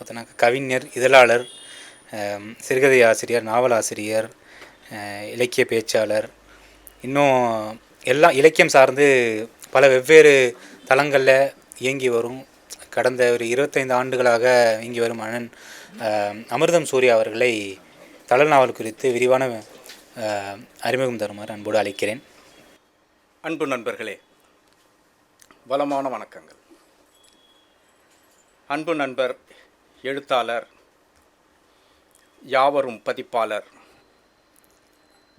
பார்த்தோன்னாக்கா கவிஞர், இதழாளர், சிறுகதை ஆசிரியர், நாவலாசிரியர், இலக்கிய பேச்சாளர், இன்னும் எல்லாம் இலக்கியம் சார்ந்து பல வெவ்வேறு தளங்களில் இயங்கி வரும் கடந்த ஒரு 25 ஆண்டுகளாக இயங்கி வரும் அண்ணன் அமிர்தம் சூர்யா அவர்களை தழல் நாவல் குறித்து விரிவான அறிமுகம் தருமாறு அன்போடு அழைக்கிறேன். அன்பு நண்பர்களே, வளமான வணக்கங்கள். அன்பு நண்பர், எழுத்தாளர், யாவரும் பதிப்பாளர்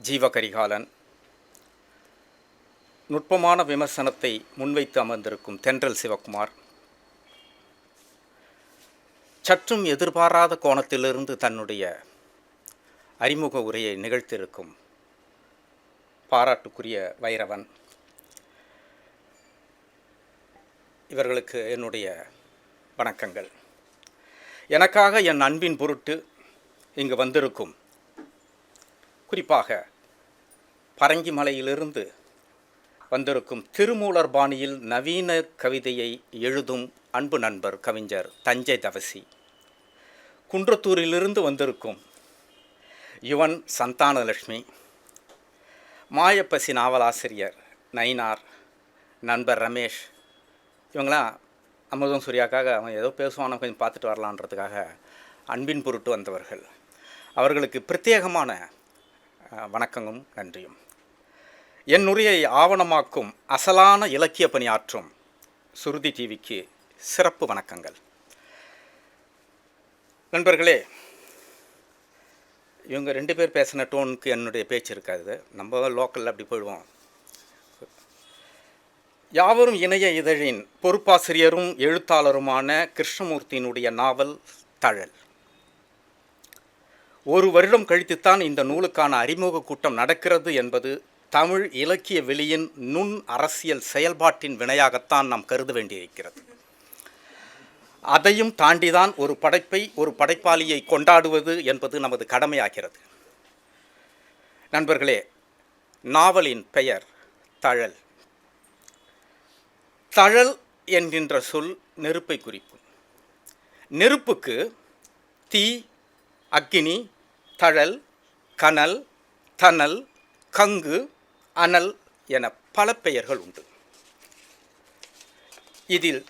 ஜீவகரிகாலன், நுட்பமான விமர்சனத்தை முன்வைத்து அமர்ந்திருக்கும் தென்றல் சிவகுமார், சற்றும் எதிர்பாராத கோணத்திலிருந்து தன்னுடைய அறிமுக உரையை நிகழ்த்தியிருக்கும் பாராட்டுக்குரிய வைரவன், இவர்களுக்கு என்னுடைய வணக்கங்கள். எனக்காக என் அன்பின் பொருட்டு இங்கு வந்திருக்கும், குறிப்பாக பரங்கிமலையிலிருந்து வந்திருக்கும் திருமூலர் பாணியில் நவீன கவிதையை எழுதும் அன்பு நண்பர் கவிஞர் தஞ்சை தவசி, குன்றத்தூரிலிருந்து வந்திருக்கும் யுவன் சந்தானலட்சுமி, மாயப்பசி நாவலாசிரியர் நயினார், நண்பர் ரமேஷ், இவங்களாம் அமிர்தம் சூர்யாக்காக அவன் ஏதோ பேசுவானோ கொஞ்சம் பார்த்துட்டு வரலான்றதுக்காக அன்பின் பொருட்டு வந்தவர்கள். அவர்களுக்கு பிரத்யேகமான வணக்கங்களும் நன்றியும். என் உரையை ஆவணமாக்கும் அசலான இலக்கிய பணியாற்றும் சுருதி டிவிக்கு சிறப்பு வணக்கங்கள். நண்பர்களே, இவங்க 2 பேர் பேசின டோனுக்கு என்னுடைய பேச்சு இருக்காது. நம்ம லோக்கலில் அப்படி போயிடுவோம். யாவரும் இணைய இதழின் பொறுப்பாசிரியரும் எழுத்தாளருமான கிருஷ்ணமூர்த்தியினுடைய நாவல் தழல். 1 வருடம் கழித்துத்தான் இந்த நூலுக்கான அறிமுக கூட்டம் நடக்கிறது என்பது தமிழ் இலக்கிய வெளியின் நுண் அரசியல் செயல்பாட்டின் வினையாகத்தான் நாம் கருத வேண்டியிருக்கிறது. அதையும் தாண்டிதான் ஒரு படைப்பை, ஒரு படைப்பாளியை கொண்டாடுவது என்பது நமது கடமையாகிறது. நண்பர்களே, நாவலின் பெயர் தழல். தழல் என்கின்ற சொல் நெருப்பை குறிக்கும். நெருப்புக்கு தீ, அக்கினி, தழல், கனல், தணல், கங்கு, அனல் என பல பெயர்கள் உண்டு. இதில்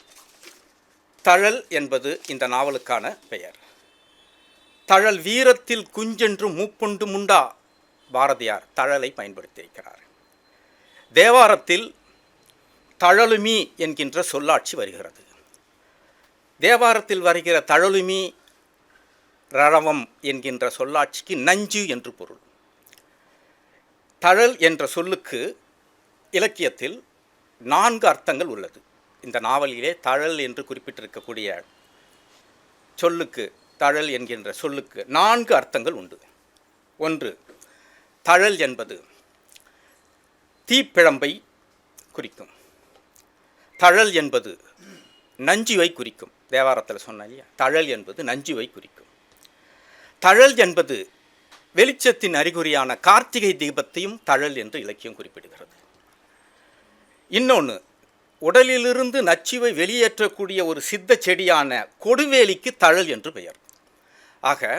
தழல் என்பது இந்த நாவலுக்கான பெயர். தழல் வீரத்தில் குஞ்சென்று மூப்புண்டு முண்டா பாரதியார் தழலை பயன்படுத்தியிருக்கிறார். தேவாரத்தில் தழலுமி என்கின்ற சொல்லாட்சி வருகிறது. தேவாரத்தில் வருகிற தழலுமி ரழவம் என்கின்ற சொல்லாட்சிக்கு நஞ்சு என்று பொருள். தழல் என்ற சொல்லுக்கு இலக்கியத்தில் 4 அர்த்தங்கள் உள்ளது. இந்த நாவலிலே தழல் என்று குறிப்பிட்டிருக்கக்கூடிய சொல்லுக்கு, தழல் என்கின்ற சொல்லுக்கு 4 அர்த்தங்கள் உண்டு. 1, தழல் என்பது தீப்பிழம்பை குறிக்கும். தழல் என்பது நஞ்சுவை குறிக்கும். தேவாரத்தில் சொன்ன இல்லையா, தழல் என்பது நஞ்சுவை குறிக்கும். தழல் என்பது வெளிச்சத்தின் அறிகுறியான கார்த்திகை தீபத்தையும் தழல் என்று இலக்கியம் குறிப்பிடுகிறது. இன்னொன்று, உடலிலிருந்து நச்சுவை வெளியேற்றக்கூடிய ஒரு சித்த செடியான கொடுவேலிக்கு தழல் என்று பெயர். ஆக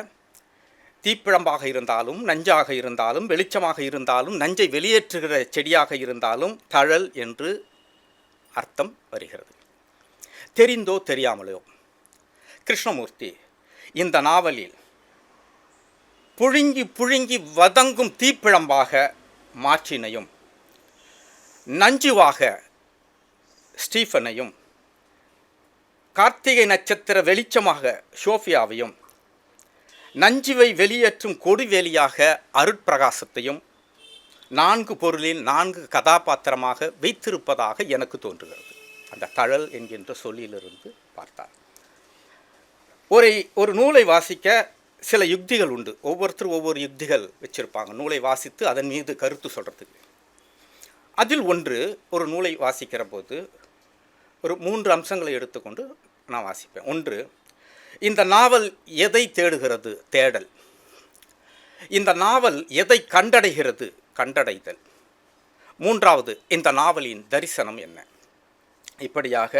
தீப்பிழம்பாக இருந்தாலும், நஞ்சாக இருந்தாலும், வெளிச்சமாக இருந்தாலும், நஞ்சை வெளியேற்றுகிற செடியாக இருந்தாலும் தழல் என்று அர்த்தம் வருகிறது. தெரிந்தோ தெரியாமலோ கிருஷ்ணமூர்த்தி இந்த நாவலில் புழுங்கி புழுங்கி வதங்கும் தீப்பிழம்பாக மார்ட்டினையும், நஞ்சுவாக ஸ்டீஃபனையும், கார்த்திகை நட்சத்திர வெளிச்சமாக ஷோஃபியாவையும், நஞ்சுவை வெளியேற்றும் கொடுவேலியாக அருட்பிரகாசத்தையும் 4 பொருளில் 4 கதாபாத்திரமாக வைத்திருப்பதாக எனக்கு தோன்றுகிறது. அந்த தழல் என்கின்ற சொல்லிலிருந்து பார்த்தார். ஒரு நூலை வாசிக்க சில யுக்திகள் உண்டு. ஒவ்வொருத்தரும் ஒவ்வொரு யுக்திகள் வச்சுருப்பாங்க நூலை வாசித்து அதன் மீது கருத்து சொல்கிறதுக்கு. அதில் ஒன்று, ஒரு நூலை வாசிக்கிற போது ஒரு 3 அம்சங்களை எடுத்துக்கொண்டு நான் வாசிப்பேன். 1, இந்த நாவல் எதை தேடுகிறது? தேடல். இந்த நாவல் எதை கண்டடைகிறது? கண்டடைதல். 3வது, இந்த நாவலின் தரிசனம் என்ன? இப்படியாக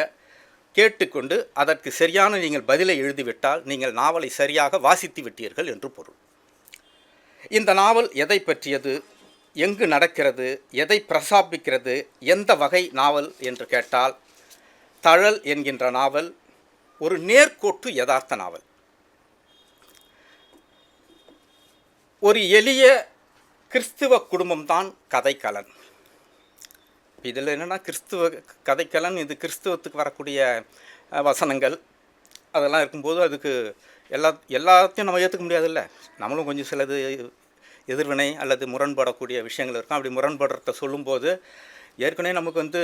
கேட்டுக்கொண்டு அதற்கு சரியான நீங்கள் பதிலை எழுதிவிட்டால் நீங்கள் நாவலை சரியாக வாசித்து விட்டீர்கள் என்று பொருள். இந்த நாவல் எதை பற்றியது, எங்கு நடக்கிறது, எதை பிரசாபிக்கிறது, எந்த வகை நாவல் என்று கேட்டால், தழல் என்கின்ற நாவல் ஒரு நேர்கோட்டு யதார்த்த நாவல். ஒரு எளிய கிறிஸ்துவ குடும்பம்தான் கதைக்கலன். இதில் என்னென்னா கிறிஸ்துவ கதைக்கலன், இது கிறிஸ்துவத்துக்கு வரக்கூடிய வசனங்கள் அதெல்லாம் இருக்கும்போது அதுக்கு எல்லாத்தையும் நம்ம ஏற்றுக்க முடியாதுல்ல. நம்மளும் கொஞ்சம் சிலது எதிர்வினை அல்லது முரண்படக்கூடிய விஷயங்கள் இருக்கும். அப்படி முரண்படுறத சொல்லும்போது ஏற்கனவே நமக்கு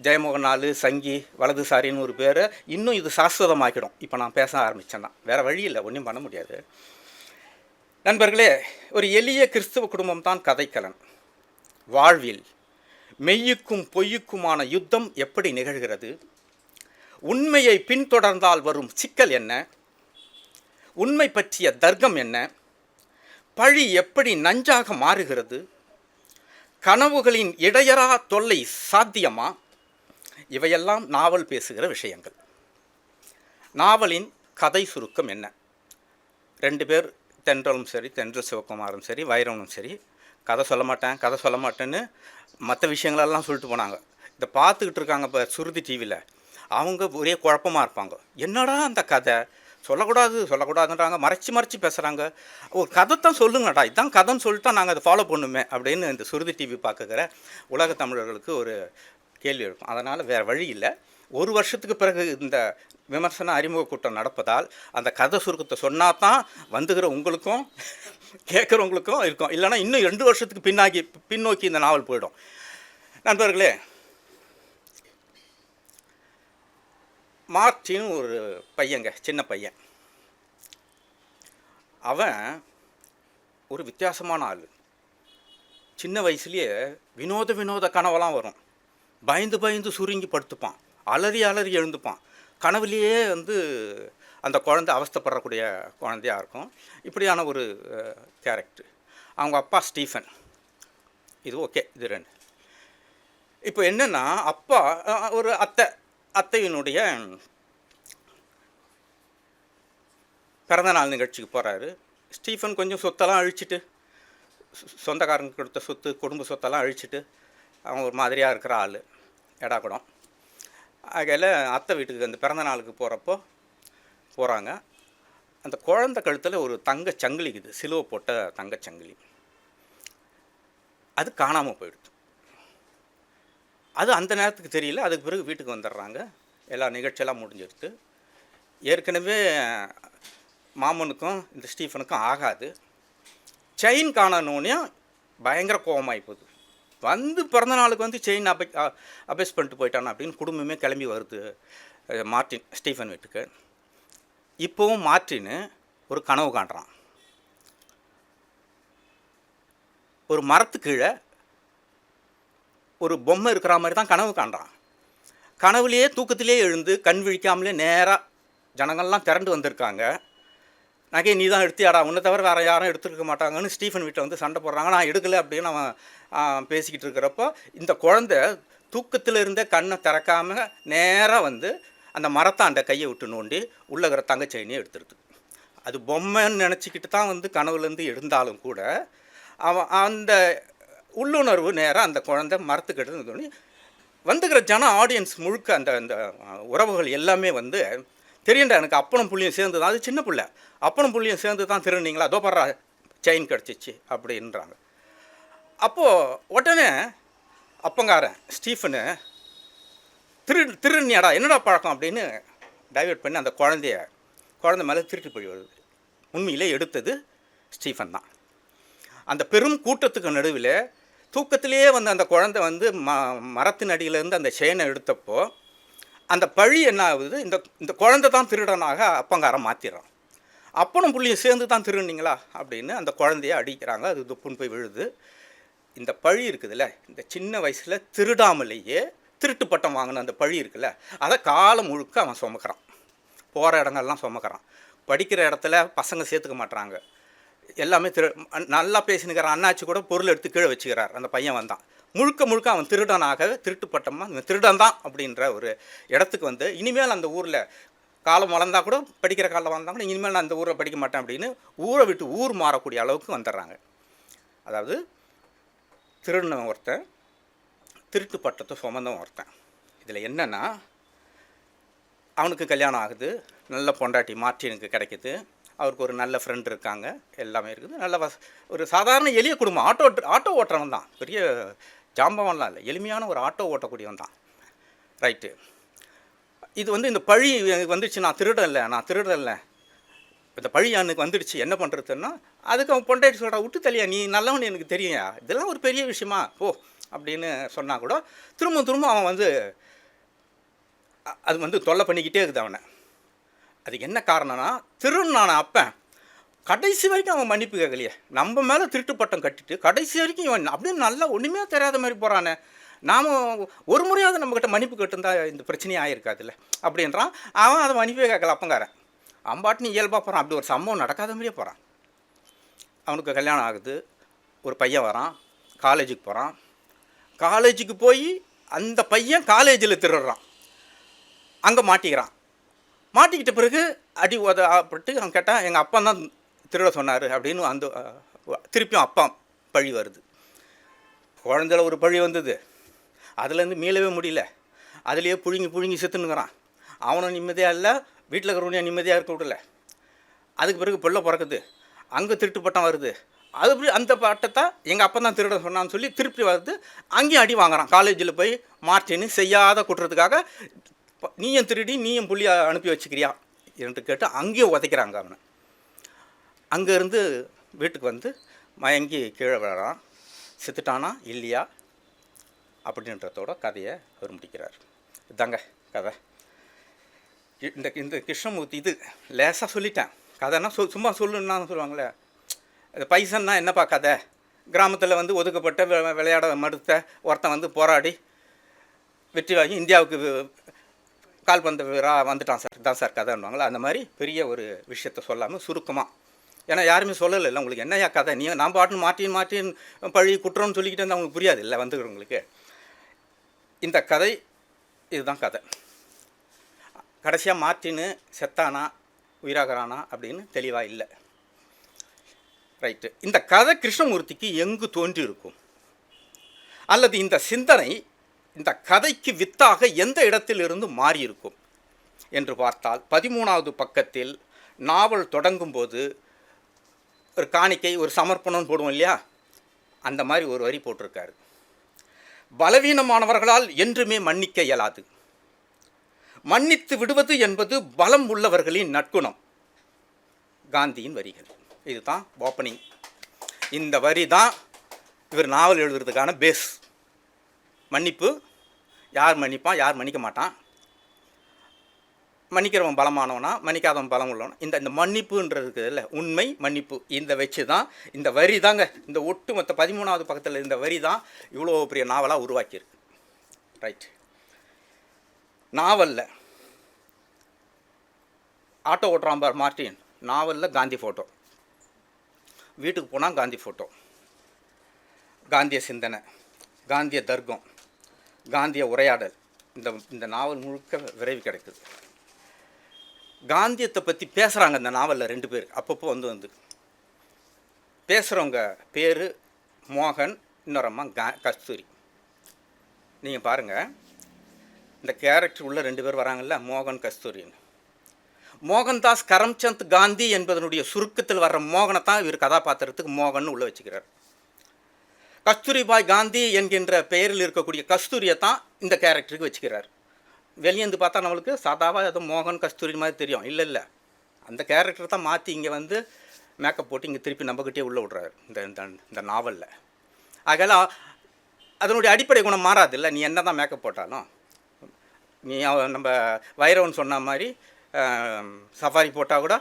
ஜெயமோகன் 4 சங்கி வலதுசாரின்னு ஒரு பேர் இன்னும் இது சாஸ்வதமாக்கிடும். இப்போ நான் பேச ஆரம்பித்தேன்னா வேறு வழி இல்லை, ஒன்றும் பண்ண முடியாது. நண்பர்களே, ஒரு எளிய கிறிஸ்துவ குடும்பம் தான் கதைக்கலன். வாழ்வில் மெய்யுக்கும் பொய்யுக்குமான யுத்தம் எப்படி நிகழ்கிறது, உண்மையை பின்தொடர்ந்தால் வரும் சிக்கல் என்ன, உண்மை பற்றிய தர்க்கம் என்ன, பழி எப்படி நஞ்சாக மாறுகிறது, கனவுகளின் இடையறா தொல்லை சாத்தியமா, இவையெல்லாம் நாவல் பேசுகிற விஷயங்கள். நாவலின் கதை சுருக்கம் என்ன? 2 பேர், தென்றலும் சரி, தென்றல் சிவகுமாரும் சரி, வைரவனும் சரி, கதை சொல்ல மாட்டேன்னு மற்ற விஷயங்களெல்லாம் சொல்லிட்டு போனாங்க. இதை பார்த்துக்கிட்டு இருக்காங்க இப்போ சுருதி டிவியில். அவங்க ஒரே குழப்பமாக இருப்பாங்க. என்னடா அந்த கதை சொல்லக்கூடாதுன்றாங்க, மறைச்சி பேசுகிறாங்க. ஒரு கதை தான் சொல்லுங்கடா, இதுதான் கதைன்னு சொல்லிட்டா நாங்கள் அதை ஃபாலோ பண்ணுமே அப்படின்னு இந்த சுருதி டிவி பார்க்குற உலக தமிழர்களுக்கு ஒரு கேள்வி இருக்கும். அதனால் வேறு வழி இல்லை. 1 வருஷத்துக்கு பிறகு இந்த விமர்சன அறிமுக கூட்டம் நடப்பதால் அந்த கதை சுருக்கத்தை சொன்னால் தான் வந்துகிற உங்களுக்கும் கேட்குறவங்களுக்கும் இருக்கும். இல்லைனா இன்னும் 2 வருஷத்துக்கு பின்னோக்கி இந்த நாவல் போயிடும். நண்பர்களே, மார்ட்டின் ஒரு பையங்க, சின்ன பையன். அவன் ஒரு வித்தியாசமான ஆள். சின்ன வயசுலேயே வினோத கனவெல்லாம் வரும். பயந்து சுருங்கி படுத்துப்பான், அலறி எழுந்துப்பான். கனவுலேயே அந்த குழந்தை அவஸ்தைப்படக்கூடிய குழந்தையாக இருக்கும். இப்படியான ஒரு கேரக்டர். அவங்க அப்பா ஸ்டீஃபன். இது ஓகே, இது 2. இப்போ என்னென்னா, அப்பா ஒரு அத்தையினுடைய பிறந்தநாள் நிகழ்ச்சிக்கு போகிறாரு. ஸ்டீஃபன் கொஞ்சம் சொத்தெல்லாம் அழிச்சிட்டு, சொந்தக்காரங்க கொடுத்த சொத்து, குடும்ப சொத்தெல்லாம் அழிச்சிட்டு அவன் ஒரு மாதிரியாக இருக்கிற ஆள், எடாக்குடம். ஆகையில் அத்தை வீட்டுக்கு அந்த பிறந்த நாளுக்கு போகிறாங்க. அந்த குழந்தை கழுத்தில் ஒரு தங்கச் சங்கிலிக்குது, சிலுவை போட்ட தங்கச் சங்கிலி. அது காணாமல் போயிடுது. அது அந்த நேரத்துக்கு தெரியல. அதுக்கு பிறகு வீட்டுக்கு வந்துடுறாங்க. எல்லா நிகழ்ச்சியெல்லாம் முடிஞ்சிடுது. ஏற்கனவே மாமனுக்கும் இந்த ஸ்டீஃபனுக்கும் ஆகாது. செயின் காணணுன்னே பயங்கர கோபமாகி போகுது. பிறந்தநாளுக்கு செயின் அபேஸ் பண்ணிட்டு போயிட்டான் அப்படின்னு குடும்பமே கிளம்பி வருது மார்ட்டின் ஸ்டீஃபன் வீட்டுக்கு. இப்போவும் மார்ட்டின் ஒரு கனவு காண்றான். ஒரு மரத்து கீழே ஒரு பொம்மை இருக்கிற மாதிரி தான் கனவு காண்றான். கனவுலேயே தூக்கத்திலே எழுந்து கண் விழிக்காமலே நேராக ஜனங்கள்லாம் திரண்டு வந்திருக்காங்க. நகை நீ தான் எடுத்தியாடா, உன்னை தவிர வேறு யாரும் எடுத்துருக்க மாட்டாங்கன்னு ஸ்டீஃபன் வீட்டில் சண்டை போடுறாங்க. நான் எடுக்கலை அப்படின்னு அவன் பேசிக்கிட்டு இருக்கிறப்போ இந்த குழந்தை தூக்கத்தில் இருந்த கண்ணை திறக்காமல் நேராக அந்த மரத்தாண்ட கையை விட்டு நோண்டி உள்ளே இருக்கிற தங்கச் செயினையே எடுத்துருது. அது பொம்மைன்னு நினச்சிக்கிட்டு தான் கனவுலேருந்து இருந்தாலும் கூட அவன் அந்த உள்ளுணர்வு நேராக அந்த குழந்தை மரத்துக்கிட்டு இருந்தோடனே வந்துக்கிற ஆடியன்ஸ் முழுக்க அந்த உறவுகள் எல்லாமே தெரியண்டா எனக்கு அப்பனும் புள்ளியும் சேர்ந்து தான், அது சின்ன பிள்ளை, அப்பனும் புள்ளியும் சேர்ந்து தான் திருநீங்களா, அதோ படுறா செயின் கிடச்சிச்சு அப்படின்றாங்க. அப்போது உடனே அப்பங்காரன் ஸ்டீஃபனு திருநியாடா என்னடா பழக்கம் அப்படின்னு டைவர்ட் பண்ணி அந்த குழந்தை மேலே திருட்டு போய் வருது. உண்மையிலே எடுத்தது ஸ்டீஃபன் தான். அந்த பெரும் கூட்டத்துக்கு நடுவில் தூக்கத்திலே அந்த குழந்தை மரத்தின் அடியிலேருந்து அந்த செயினை எடுத்தப்போ அந்த பழி என்ன ஆகுது, இந்த குழந்தை தான் திருடனாக அப்பங்காரம் மாற்றிடுறான். அப்பனும் புள்ளியும் சேர்ந்து தான் திருடுனீங்களா அப்படின்னு அந்த குழந்தைய அடிக்கிறாங்க. அது துப்புன்னு போய் விழுது. இந்த பழி இருக்குதுல்ல, இந்த சின்ன வயசில் திருடாமலேயே திருட்டு பட்டம் வாங்கின அந்த பழி இருக்குல்ல, அதை காலம் முழுக்க அவன் சுமக்கிறான். போகிற இடங்கள்லாம் சுமக்கிறான். படிக்கிற இடத்துல பசங்க சேர்த்துக்க மாட்டுறாங்க. எல்லாமே நல்லா பேசினுக்கிற அண்ணாச்சி கூட பொருள் எடுத்து கீழே வச்சுக்கிறார். அந்த பையன் வந்தான். முழுக்க முழுக்க அவன் திருடனாக, திருட்டு பட்டமாக இவன் திருடன் தான் அப்படின்ற ஒரு இடத்துக்கு வந்து, இனிமேல் அந்த ஊரில் காலம் வளர்ந்தால் கூட, படிக்கிற காலம் வளர்ந்தால் கூட, இனிமேல் நான் அந்த ஊரில் படிக்க மாட்டேன் அப்படின்னு ஊரை விட்டு ஊர் மாறக்கூடிய அளவுக்கு வந்துடுறாங்க. அதாவது திருடினவன் ஒருத்தன், திருட்டு பட்டத்தை சுமந்தவன் ஒருத்தன். இதில் என்னென்னா, அவனுக்கு கல்யாணம் ஆகுது, நல்ல பொண்டாட்டி மார்ட்டினுக்கு கிடைக்கிது, அவருக்கு ஒரு நல்ல ஃப்ரெண்ட் இருக்காங்க, எல்லாமே இருக்குது. நல்ல ஒரு சாதாரண எளிய குடும்பம். ஆட்டோ ஓட்டுறவன் தான், பெரிய ஜாம்பவன்லாம் இல்லை, எளிமையான ஒரு ஆட்டோ ஓட்டக்கூடியவன் தான். ரைட்டு. இது வந்து இந்த பழி எனக்கு வந்துடுச்சு, நான் திருடலை, இந்த பழி எனக்கு வந்துடுச்சு, என்ன பண்ணுறதுன்னா, அதுக்கு அவன் பொண்டாட்டி சொல்கிறா, விட்டு தள்ளியா, நீ நல்லவன் எனக்கு தெரியுயா, இதெல்லாம் ஒரு பெரிய விஷயமா ஓ அப்படின்னு சொன்னால் கூட திரும்ப அவன் வந்து அது வந்து தொல்லை பண்ணிக்கிட்டே இருக்குது அவனை. அதுக்கு என்ன காரணம்னா, திருநான அப்பன் கடைசி வரைக்கும் அவன் மன்னிப்பு கேட்கலையே. நம்ம மேலே திருட்டு பட்டம் கட்டிட்டு கடைசி வரைக்கும் இவன் அப்படியே நல்லா ஒன்றுமே தெரியாத மாதிரி போகிறானே, நாம் ஒரு முறையாவது நம்மக்கிட்ட மன்னிப்பு கேட்டுருந்தா இந்த பிரச்சனையே ஆகிருக்காதுல்ல அப்படின்றான். அவன் அதை மன்னிப்பே கேட்கல அப்பங்காரன். அம்பாட்டின்னு இயல்பாக போகிறான். அப்படி ஒரு சம்பவம் நடக்காத மாதிரியே போகிறான். அவனுக்கு கல்யாணம் ஆகுது, ஒரு பையன் வரான், காலேஜுக்கு போகிறான். காலேஜுக்கு போய் அந்த பையன் காலேஜில் திருடுறான், அங்கே மாட்டிக்கிறான். மாட்டிக்கிட்ட பிறகு அடி உதப்பட்டு அவன் கேட்டான், எங்கள் அப்பா தான் திருட சொன்னார் அப்படின்னு. அந்த திருப்பியும் அப்பா பழி வருது. குழந்தைல ஒரு பழி வந்தது, அதுலேருந்து மீளவே முடியல, அதுலேயே புழுங்கி செத்துனுங்கிறான். அவனும் நிம்மதியாக இல்லை, வீட்டில் இருக்கிறவனையும் நிம்மதியாக இருக்க விடல. அதுக்கு பிறகு பிள்ளை பிறக்குது, அங்கே திருட்டு பட்டம் வருது. அது அந்த பட்டத்தை எங்கள் அப்பா தான் திருட சொன்னான்னு சொல்லி திருப்பி வருது, அங்கேயும் அடி வாங்குறான். காலேஜில் போய் மார்ட்டின்னு செய்யாத குற்றத்துக்காக நீயும் திருடி நீயும் புள்ளியை அனுப்பி வச்சுக்கிறியா என்று கேட்டு அங்கேயும் உதைக்கிறாங்க அவனை. அங்கேருந்து வீட்டுக்கு வந்து மயங்கி கீழே விழறான். செத்துட்டானா இல்லையா அப்படின்றதோட கதையை அவர் முடிக்கிறார். இதாங்க கதை. இந்த கிருஷ்ணமூர்த்தி இது லேசாக சொல்லிட்டேன். கதைன்னா சும்மா சொல்லுன்னா சொல்லுவாங்களே, இந்த பைசன்னா என்னப்பா கதை, கிராமத்தில் வந்து ஒதுக்கப்பட்ட விளையாட மறுத்த ஒருத்தன் வந்து போராடி வெற்றி வாங்கி இந்தியாவுக்கு கால்பந்து வீரராக வந்துட்டான் சார், தான் சார் கதைன்னுவாங்களா. அந்த மாதிரி பெரிய ஒரு விஷயத்த சொல்லாமல் சுருக்கமாக, ஏன்னா யாருமே சொல்லலை இல்லை உங்களுக்கு என்னையா கதை, நீங்கள் நான் பாட்டுன்னு மாட்டின் பழி குற்றம்னு சொல்லிக்கிட்டு இருந்தால் அவங்களுக்கு புரியாது இல்லை வந்துக்கிறவங்களுக்கு. இந்த கதை இதுதான் கதை. கடைசியாக மார்ட்டின்னு செத்தானா உயிராகிறானா அப்படின்னு தெளிவாக இல்லை. ரைட்டு. இந்த கதை கிருஷ்ணமூர்த்திக்கு எங்கு தோன்றி இருக்கும், அல்லது இந்த சிந்தனை இந்த கதைக்கு வித்தாக எந்த இடத்திலிருந்து மாறியிருக்கும் என்று பார்த்தால், 13வது பக்கத்தில் நாவல் தொடங்கும்போது ஒரு காணிக்கை, ஒரு சமர்ப்பணம் போடுவோம் இல்லையா, அந்த மாதிரி ஒரு வரி போட்டிருக்காரு. பலவீனமானவர்களால் என்றுமே மன்னிக்க இயலாது, மன்னித்து விடுவது என்பது பலம் உள்ளவர்களின் நற்குணம். காந்தியின் வரிகள். இதுதான் ஓப்பனிங். இந்த வரி தான் இவர் நாவல் எழுதுறதுக்கான பேஸ். மன்னிப்பு, யார் மன்னிப்பான் யார் மன்னிக்க மாட்டான், மன்னிக்கிறவன் பலமானவனா மன்னிக்காதவன் பலம் உள்ளவனா, இந்த மன்னிப்புன்றது இல்லை உண்மை மன்னிப்பு. இந்த வச்சு தான் இந்த வரி தாங்க இந்த ஒட்டுமொத்த 13வது பக்கத்தில் இந்த வரி தான் இவ்வளோ பெரிய நாவலாக உருவாக்கியிருக்கு. ரைட். நாவலில் ஆட்டோ ஓட்டுறான் பார் மார்ட்டின், நாவலில் காந்தி ஃபோட்டோ, வீட்டுக்கு போனால் காந்தி ஃபோட்டோ, காந்திய சிந்தனை, காந்திய தர்க்கம், காந்திய உரையாடல், இந்த நாவல் முழுக்க விரைவு கிடைக்குது. காந்தியத்தை பற்றி பேசுகிறாங்க இந்த நாவலில் 2 பேர். அப்பப்போ வந்து பேசுகிறவங்க பேர் மோகன், இன்னொரம்மா கஸ்தூரி. நீங்கள் பாருங்கள், இந்த கேரக்டர் உள்ள 2 பேர் வராங்கல்ல, மோகன் கஸ்தூரின்னு. மோகன்தாஸ் கரம்சந்த் காந்தி என்பதனுடைய சுருக்கத்தில் வர்ற மோகனைத்தான் இவர் கதாபாத்திரத்துக்கு மோகன் உள்ள வச்சுக்கிறார். கஸ்தூரிபாய் காந்தி என்கின்ற பெயரில் இருக்கக்கூடிய கஸ்தூரியை தான் இந்த கேரக்டருக்கு வச்சுக்கிறார். வெளியேந்து பார்த்தா நம்மளுக்கு சாதாவாக ஏதோ மோகன் கஸ்தூரி மாதிரி தெரியும். இல்லை, அந்த கேரக்டர் தான் மாற்றி இங்கே வந்து மேக்கப் போட்டு இங்கே திருப்பி நம்மக்கிட்டே உள்ளே விட்றாரு இந்த நாவலில். ஆகல அதனுடைய அடிப்படை குணம் மாறாது இல்லை, நீ என்ன தான் மேக்கப் போட்டாலும். நீ நம்ம வைரவன் சொன்ன மாதிரி சஃபாரி போட்டால் கூட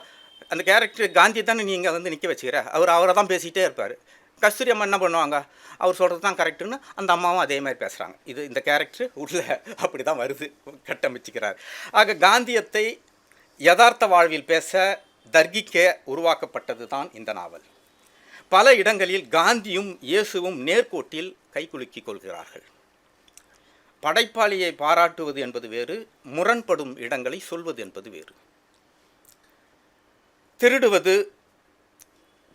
அந்த கேரக்டர் காந்தி தானே நீ இங்கே வந்து நிற்க வச்சுக்கிற, அவரை தான் பேசிகிட்டே இருப்பார். கஸ்தூரி அம்மா என்ன பண்ணுவாங்க, அவர் சொல்கிறது தான் கரெக்டுன்னு அந்த அம்மாவும் அதே மாதிரி பேசுகிறாங்க. இந்த கேரக்டர் உள்ள அப்படி தான் வருது, கட்டமைச்சிக்கிறார். ஆக காந்தியத்தை யதார்த்த வாழ்வில் பேச தர்கிக்க உருவாக்கப்பட்டது தான் இந்த நாவல். பல இடங்களில் காந்தியும் இயேசுவும் நேர்கோட்டில் கைகுலுக்கிக் கொள்கிறார்கள். படைப்பாளியை பாராட்டுவது என்பது வேறு, முரண்படும் இடங்களை சொல்வது என்பது வேறு.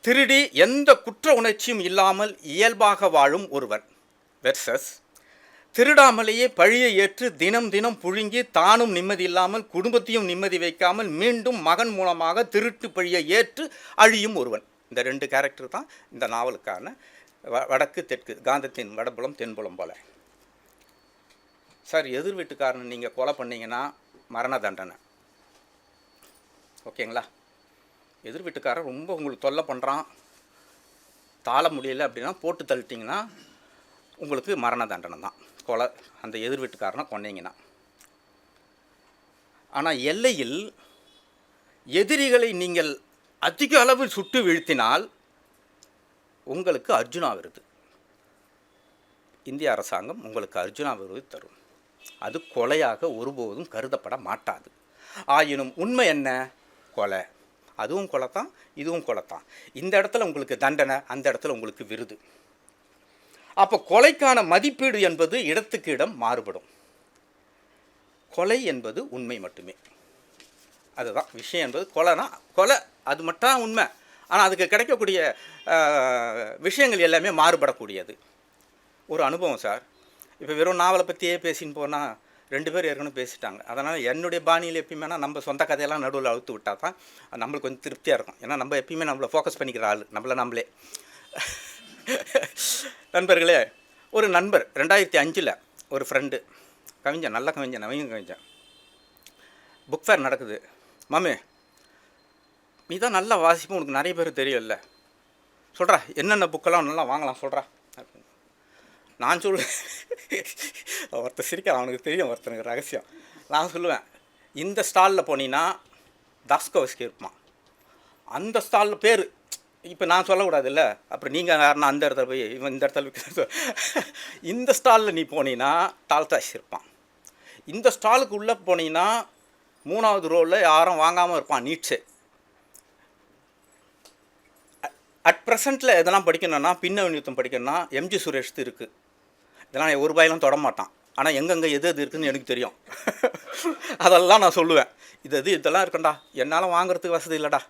திருடி எந்த குற்ற உணர்ச்சியும் இல்லாமல் இயல்பாக வாழும் ஒருவன் வெர்சஸ் திருடாமலேயே பழியை ஏற்று தினம் தினம் புழுங்கி தானும் நிம்மதி இல்லாமல் குடும்பத்தையும் நிம்மதி வைக்காமல் மீண்டும் மகன் மூலமாக திருட்டு பழியை ஏற்று அழியும் ஒருவன். இந்த 2 கேரக்டர் தான் இந்த நாவலுக்கான வடக்கு தெற்கு, காந்தத்தின் வடபுலம் தென்புலம் போல. சார், எதிர் வீட்டுக்காரனை நீங்கள் கொலை பண்ணிங்கன்னா மரண தண்டனை, ஓகேங்களா? எதிர் வீட்டுக்காரன் ரொம்ப உங்களுக்கு தொல்லை பண்ணுறான், தாழ முடியல அப்படின்னா போட்டு தள்ளிட்டிங்கன்னா உங்களுக்கு மரண தண்டனை தான், கொலை. அந்த எதிர் வீட்டுக்காரனை கொன்னீங்கன்னா. ஆனால் எல்லையில் எதிரிகளை நீங்கள் அதிக அளவில் சுட்டு வீழ்த்தினால் உங்களுக்கு அர்ஜுனா விருது, இந்திய அரசாங்கம் உங்களுக்கு அர்ஜுனா விருது தரும். அது கொலையாக ஒருபோதும் கருதப்பட மாட்டாது. ஆயினும் உண்மை என்ன? கொலை. அதுவும் கொலை தான், இதுவும் கொலை தான். இந்த இடத்துல உங்களுக்கு தண்டனை, அந்த இடத்துல உங்களுக்கு விருது. அப்போ கொலைக்கான மதிப்பீடு என்பது இடத்துக்கு இடம் மாறுபடும். கொலை என்பது உண்மை மட்டுமே. அதுதான் விஷயம் என்பது. கொலைனா கொலை, அது மட்டும் உண்மை. ஆனால் அதுக்கு கிடைக்கக்கூடிய விஷயங்கள் எல்லாமே மாறுபடக்கூடியது. ஒரு அனுபவம் சார். இப்போ வெறும் நாவலை பற்றியே பேசின்னு போனால் 2 பேர் ஏற்கனவே பேசிட்டாங்க. அதனால் என்னுடைய பாணியில் எப்பயுமேனா நம்ம சொந்த கதையெல்லாம் நடுவில் அழுத்து விட்டால் தான் நம்மளுக்கு கொஞ்சம் திருப்தியாக இருக்கும். ஏன்னா நம்ம எப்பயுமே நம்மளை ஃபோக்கஸ் பண்ணிக்கிற ஆள் நம்மளே. நண்பர்களே, ஒரு நண்பர் 2005 ஒரு ஃப்ரெண்டு, கவிஞன், நல்ல கவிஞன், நவீன கவிஞன். புக் ஃபேர் நடக்குது. மாமே, நீ தான் நல்லா வாசிப்பு, உனக்கு நிறைய பேர் தெரியல, சொல்கிறா என்னென்ன புக்கெல்லாம் நல்லா வாங்கலாம் சொல்கிறா. நான் சொல்லுவேன், ஒருத்தர் சிரிக்க, அவனுக்கு தெரியும் ஒருத்தனுக்கு ரகசியம். நான் சொல்லுவேன், இந்த ஸ்டாலில் போனீங்கன்னா தாஸ்கோவஸ்கி இருப்பான், அந்த ஸ்டாலில் பேர் இப்போ நான் சொல்லக்கூடாது இல்லை, அப்புறம் நீங்கள் யாருன்னா அந்த இடத்துல போய் இவன் இந்த இடத்துல இந்த ஸ்டாலில் நீ போனீங்கன்னா டால்ஸ்டாய் இருப்பான். இந்த ஸ்டாலுக்கு உள்ளே போனீங்கன்னா 3வது ரோவில் யாரும் வாங்காமல் இருப்பான், நீட்ஸே. அட் ப்ரெசண்ட்டில் எதெல்லாம் படிக்கணும்னா, பின்னவன் யுத்தம் படிக்கணும்னா எம்ஜி சுரேஷ் இருக்குது. இதெல்லாம் ₹1 தொட மாட்டான். ஆனால் எங்கெங்கே எது இருக்குதுன்னு எனக்கு தெரியும். அதெல்லாம் நான் சொல்லுவேன், இதெல்லாம் இருக்கண்டா, என்னால் வாங்குறதுக்கு வசதி இல்லைடா,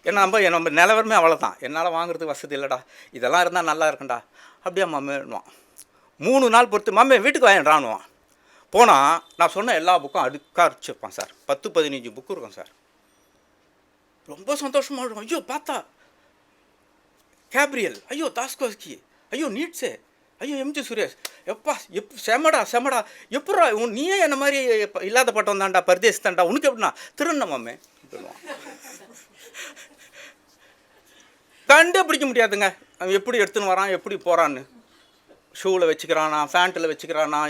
ஏன்னா நம்ம நிலவரமே அவ்வளோதான், என்னால் வாங்குறதுக்கு வசதி இல்லைடா, இதெல்லாம் இருந்தால் நல்லா இருக்குண்டா. அப்படியே மாமேன்னுவான். 3 நாள் பொறுத்து மாமே வீட்டுக்கு வாங்கிடுறான்னுவான். போனால் நான் சொன்ன எல்லா புக்கும் அடுக்காக வச்சுருப்பான் சார். 10-15 புக்கு இருக்கும் சார். ரொம்ப சந்தோஷமாக இருக்கும். ஐயோ பார்த்தா கேப்ரியல், ஐயோ தாஸ்கோஸ்கி, ஐயோ நீட்ஸே, ஐயோ எம்ஜி சுரேஷ், செமடா எப்படா நீயே என்ன மாதிரி இல்லாத பட்டம் தான்டா, பரதேசி தான்டா, உனக்கு எப்படின்னா திருண்ண மாமே சொல்லுவான். கண்டே பிடிக்க முடியாதுங்க, அவன் எப்படி எடுத்துன்னு வரான், எப்படி போகிறான்னு. ஷூவில் வச்சுக்கிறானா, ஃபேண்ட்டில் வச்சுக்கிறானா,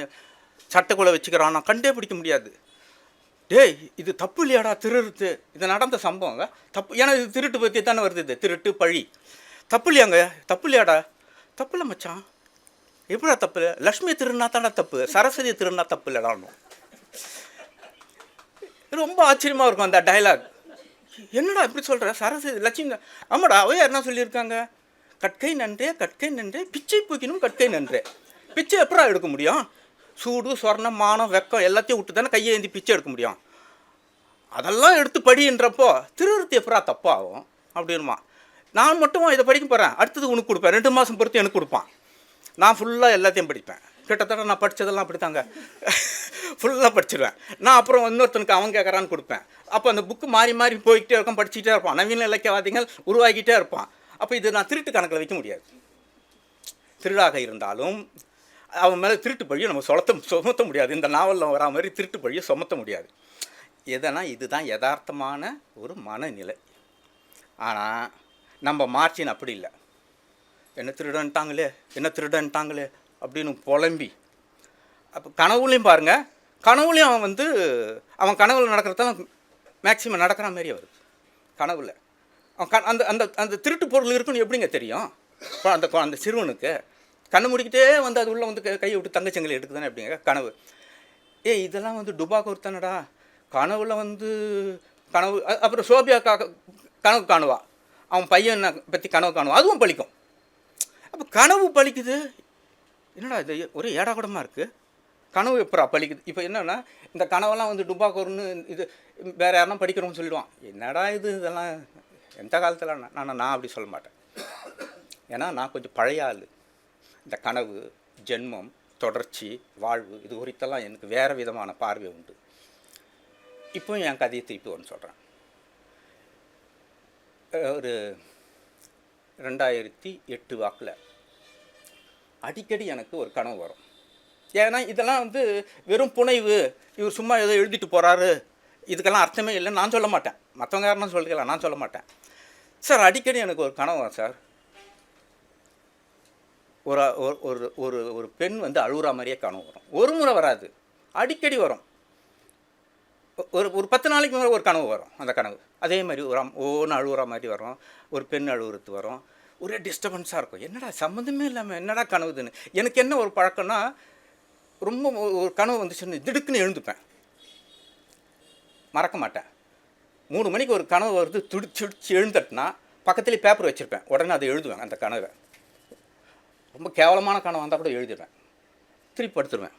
சட்டைக்குள்ளே வச்சுக்கிறானா, கண்டே பிடிக்க முடியாது. டேய், இது தப்பு இல்லையாடா திருட்டு, இது நடந்த சம்பவங்க தப்பு. ஏன்னா இது திருட்டு பற்றி தானே வருது, இது திருட்டு பழி. தப்பு இல்லையாங்க, தப்பு இல்லையாடா, தப்பு இல்லை மச்சான், எப்படா தப்பு இல்லை, லக்ஷ்மி திருநா தானே தப்பு, சரஸ்வதி திருநா தப்பு இல்லைடான்னு. ரொம்ப ஆச்சரியமாக இருக்கும் அந்த டைலாக். என்னடா இப்படி சொல்கிற, சரஸ்வதி லட்சுமி, ஆமாடா அவையா என்ன சொல்லியிருக்காங்க, கற்கை நன்றே பிச்சை பூக்கினும் கற்கை நன்றே. பிச்சை எப்படா எடுக்க முடியும், சூடு சொர்ணம் மானம் வெக்கம் எல்லாத்தையும் விட்டு தானே கையை ஏந்தி பிச்சை எடுக்க முடியும். அதெல்லாம் எடுத்து படின்றப்போ திருவிருத்தி எப்படா தப்பாகும் அப்படின்மா. நான் மட்டும் இதை படிக்க போகிறேன், அடுத்தது உனக்கு கொடுப்பேன், 2 மாதம் பொறுத்து எனக்கு கொடுப்பான். நான் ஃபுல்லாக எல்லாத்தையும் படிப்பேன். கிட்டத்தட்ட நான் படித்ததெல்லாம் அப்படி தாங்க, ஃபுல்லாக படிச்சிடுவேன். நான் அப்புறம் இன்னொருத்தனுக்கு அவன் கேட்குறான்னு கொடுப்பேன். அப்போ அந்த புக்கு மாறி போய்கிட்டே இருக்கும், படிச்சுக்கிட்டே இருப்பான். நவீன இலக்கியவாதிகள் உருவாக்கிட்டே இருப்பான். அப்போ இது நான் திருட்டு கணக்கில் வைக்க முடியாது. திருடாக இருந்தாலும் அவன் மேலே திருட்டு பழியை நம்ம சுமத்த முடியாது. இந்த நாவலில் வரா மாதிரி திருட்டு பழியை சுமத்த முடியாது. எதனா இதுதான் யதார்த்தமான ஒரு மனநிலை. ஆனால் நம்ம மார்ச்சின் அப்படி இல்லை. என்ன திருடன்ட்டாங்களே அப்படின்னு புலம்பி. அப்போ கனவுலையும் பாருங்கள், கனவுலையும் அவன் கனவுல நடக்கிறதெல்லாம் மேக்சிமம் நடக்கிற மாதிரியே வருது. கனவுல அவன் அந்த அந்த அந்த திருட்டு பொருள் இருக்குன்னு எப்படிங்க தெரியும் அந்த சிறுவனுக்கு? கண்ணு முடிக்கிட்டே அது உள்ளே கையை விட்டு தங்கச்சங்கிலி எடுக்குதானே எப்படிங்க கனவு? இதெல்லாம் டுபாக்கூர் தானடா. கனவுல கனவு. அப்புறம் சோபியா கனவு காணுவா, அவன் பையனை பற்றி கனவு காணுவான், அதுவும் பழிக்கும். அப்போ கனவு பலிக்குது. என்னடா இது ஒரே ஏடாகூடமாக இருக்குது, கனவு எப்படா பலிக்குது. இப்போ என்னென்னா இந்த கனவெல்லாம் வந்து டுபாக்கூர்னு இது வேறு யாருன்னா படிக்கிறோம்னு சொல்லிடுவான். என்னடா இது இதெல்லாம் எந்த காலத்தில் நான் அப்படி சொல்ல மாட்டேன். ஏன்னா நான் கொஞ்சம் பழைய ஆள். இந்த கனவு, ஜென்மம், தொடர்ச்சி, வாழ்வு இது குறித்தெல்லாம் எனக்கு வேறு விதமான பார்வை உண்டு. இப்போ என் கதையை திருப்பி ஒன்று சொல்கிறேன். ஒரு 2008 வாக்கில் அடிக்கடி எனக்கு ஒரு கனவு வரும். ஏன்னா இதெல்லாம் வந்து வெறும் புனைவு, இவர் சும்மா ஏதோ எழுதிட்டு போகிறாரு, இதுக்கெல்லாம் அர்த்தமே இல்லைன்னு நான் சொல்ல மாட்டேன். மற்றவங்க யாருன்னா சொல்லிக்கலாம், நான் சொல்ல மாட்டேன். சார் அடிக்கடி எனக்கு ஒரு கனவு வரும் சார். ஒரு ஒரு ஒரு ஒரு பெண் வந்து அழுகுற மாதிரியே கனவு வரும். ஒரு முறை வராது, அடிக்கடி வரும். ஒரு 10 நாளைக்கு முறை ஒரு கனவு வரும். அந்த கனவு அதே மாதிரி ஒன்று அழுகுற மாதிரி வரும், ஒரு பெண் அழுகுறது வரும். ஒரே டிஸ்டர்பன்ஸாக இருக்கும். என்னடா சம்மந்தமே இல்லாமல் என்னடா கனவுதுன்னு. எனக்கு என்ன ஒரு பழக்கம்னா, ரொம்ப ஒரு கனவு வந்துச்சுன்னு திடுக்குன்னு எழுந்துப்பேன், மறக்க மாட்டேன். 3 மணிக்கு ஒரு கனவு வருது, துடிச்சு எழுந்துட்டுனா பக்கத்துலேயே பேப்பர் வச்சுருப்பேன், உடனே அதை எழுதுவேன். அந்த கனவை ரொம்ப கேவலமான கனவு வந்தால் கூட எழுதிடுவேன், திருப்பி படுத்துருவேன்.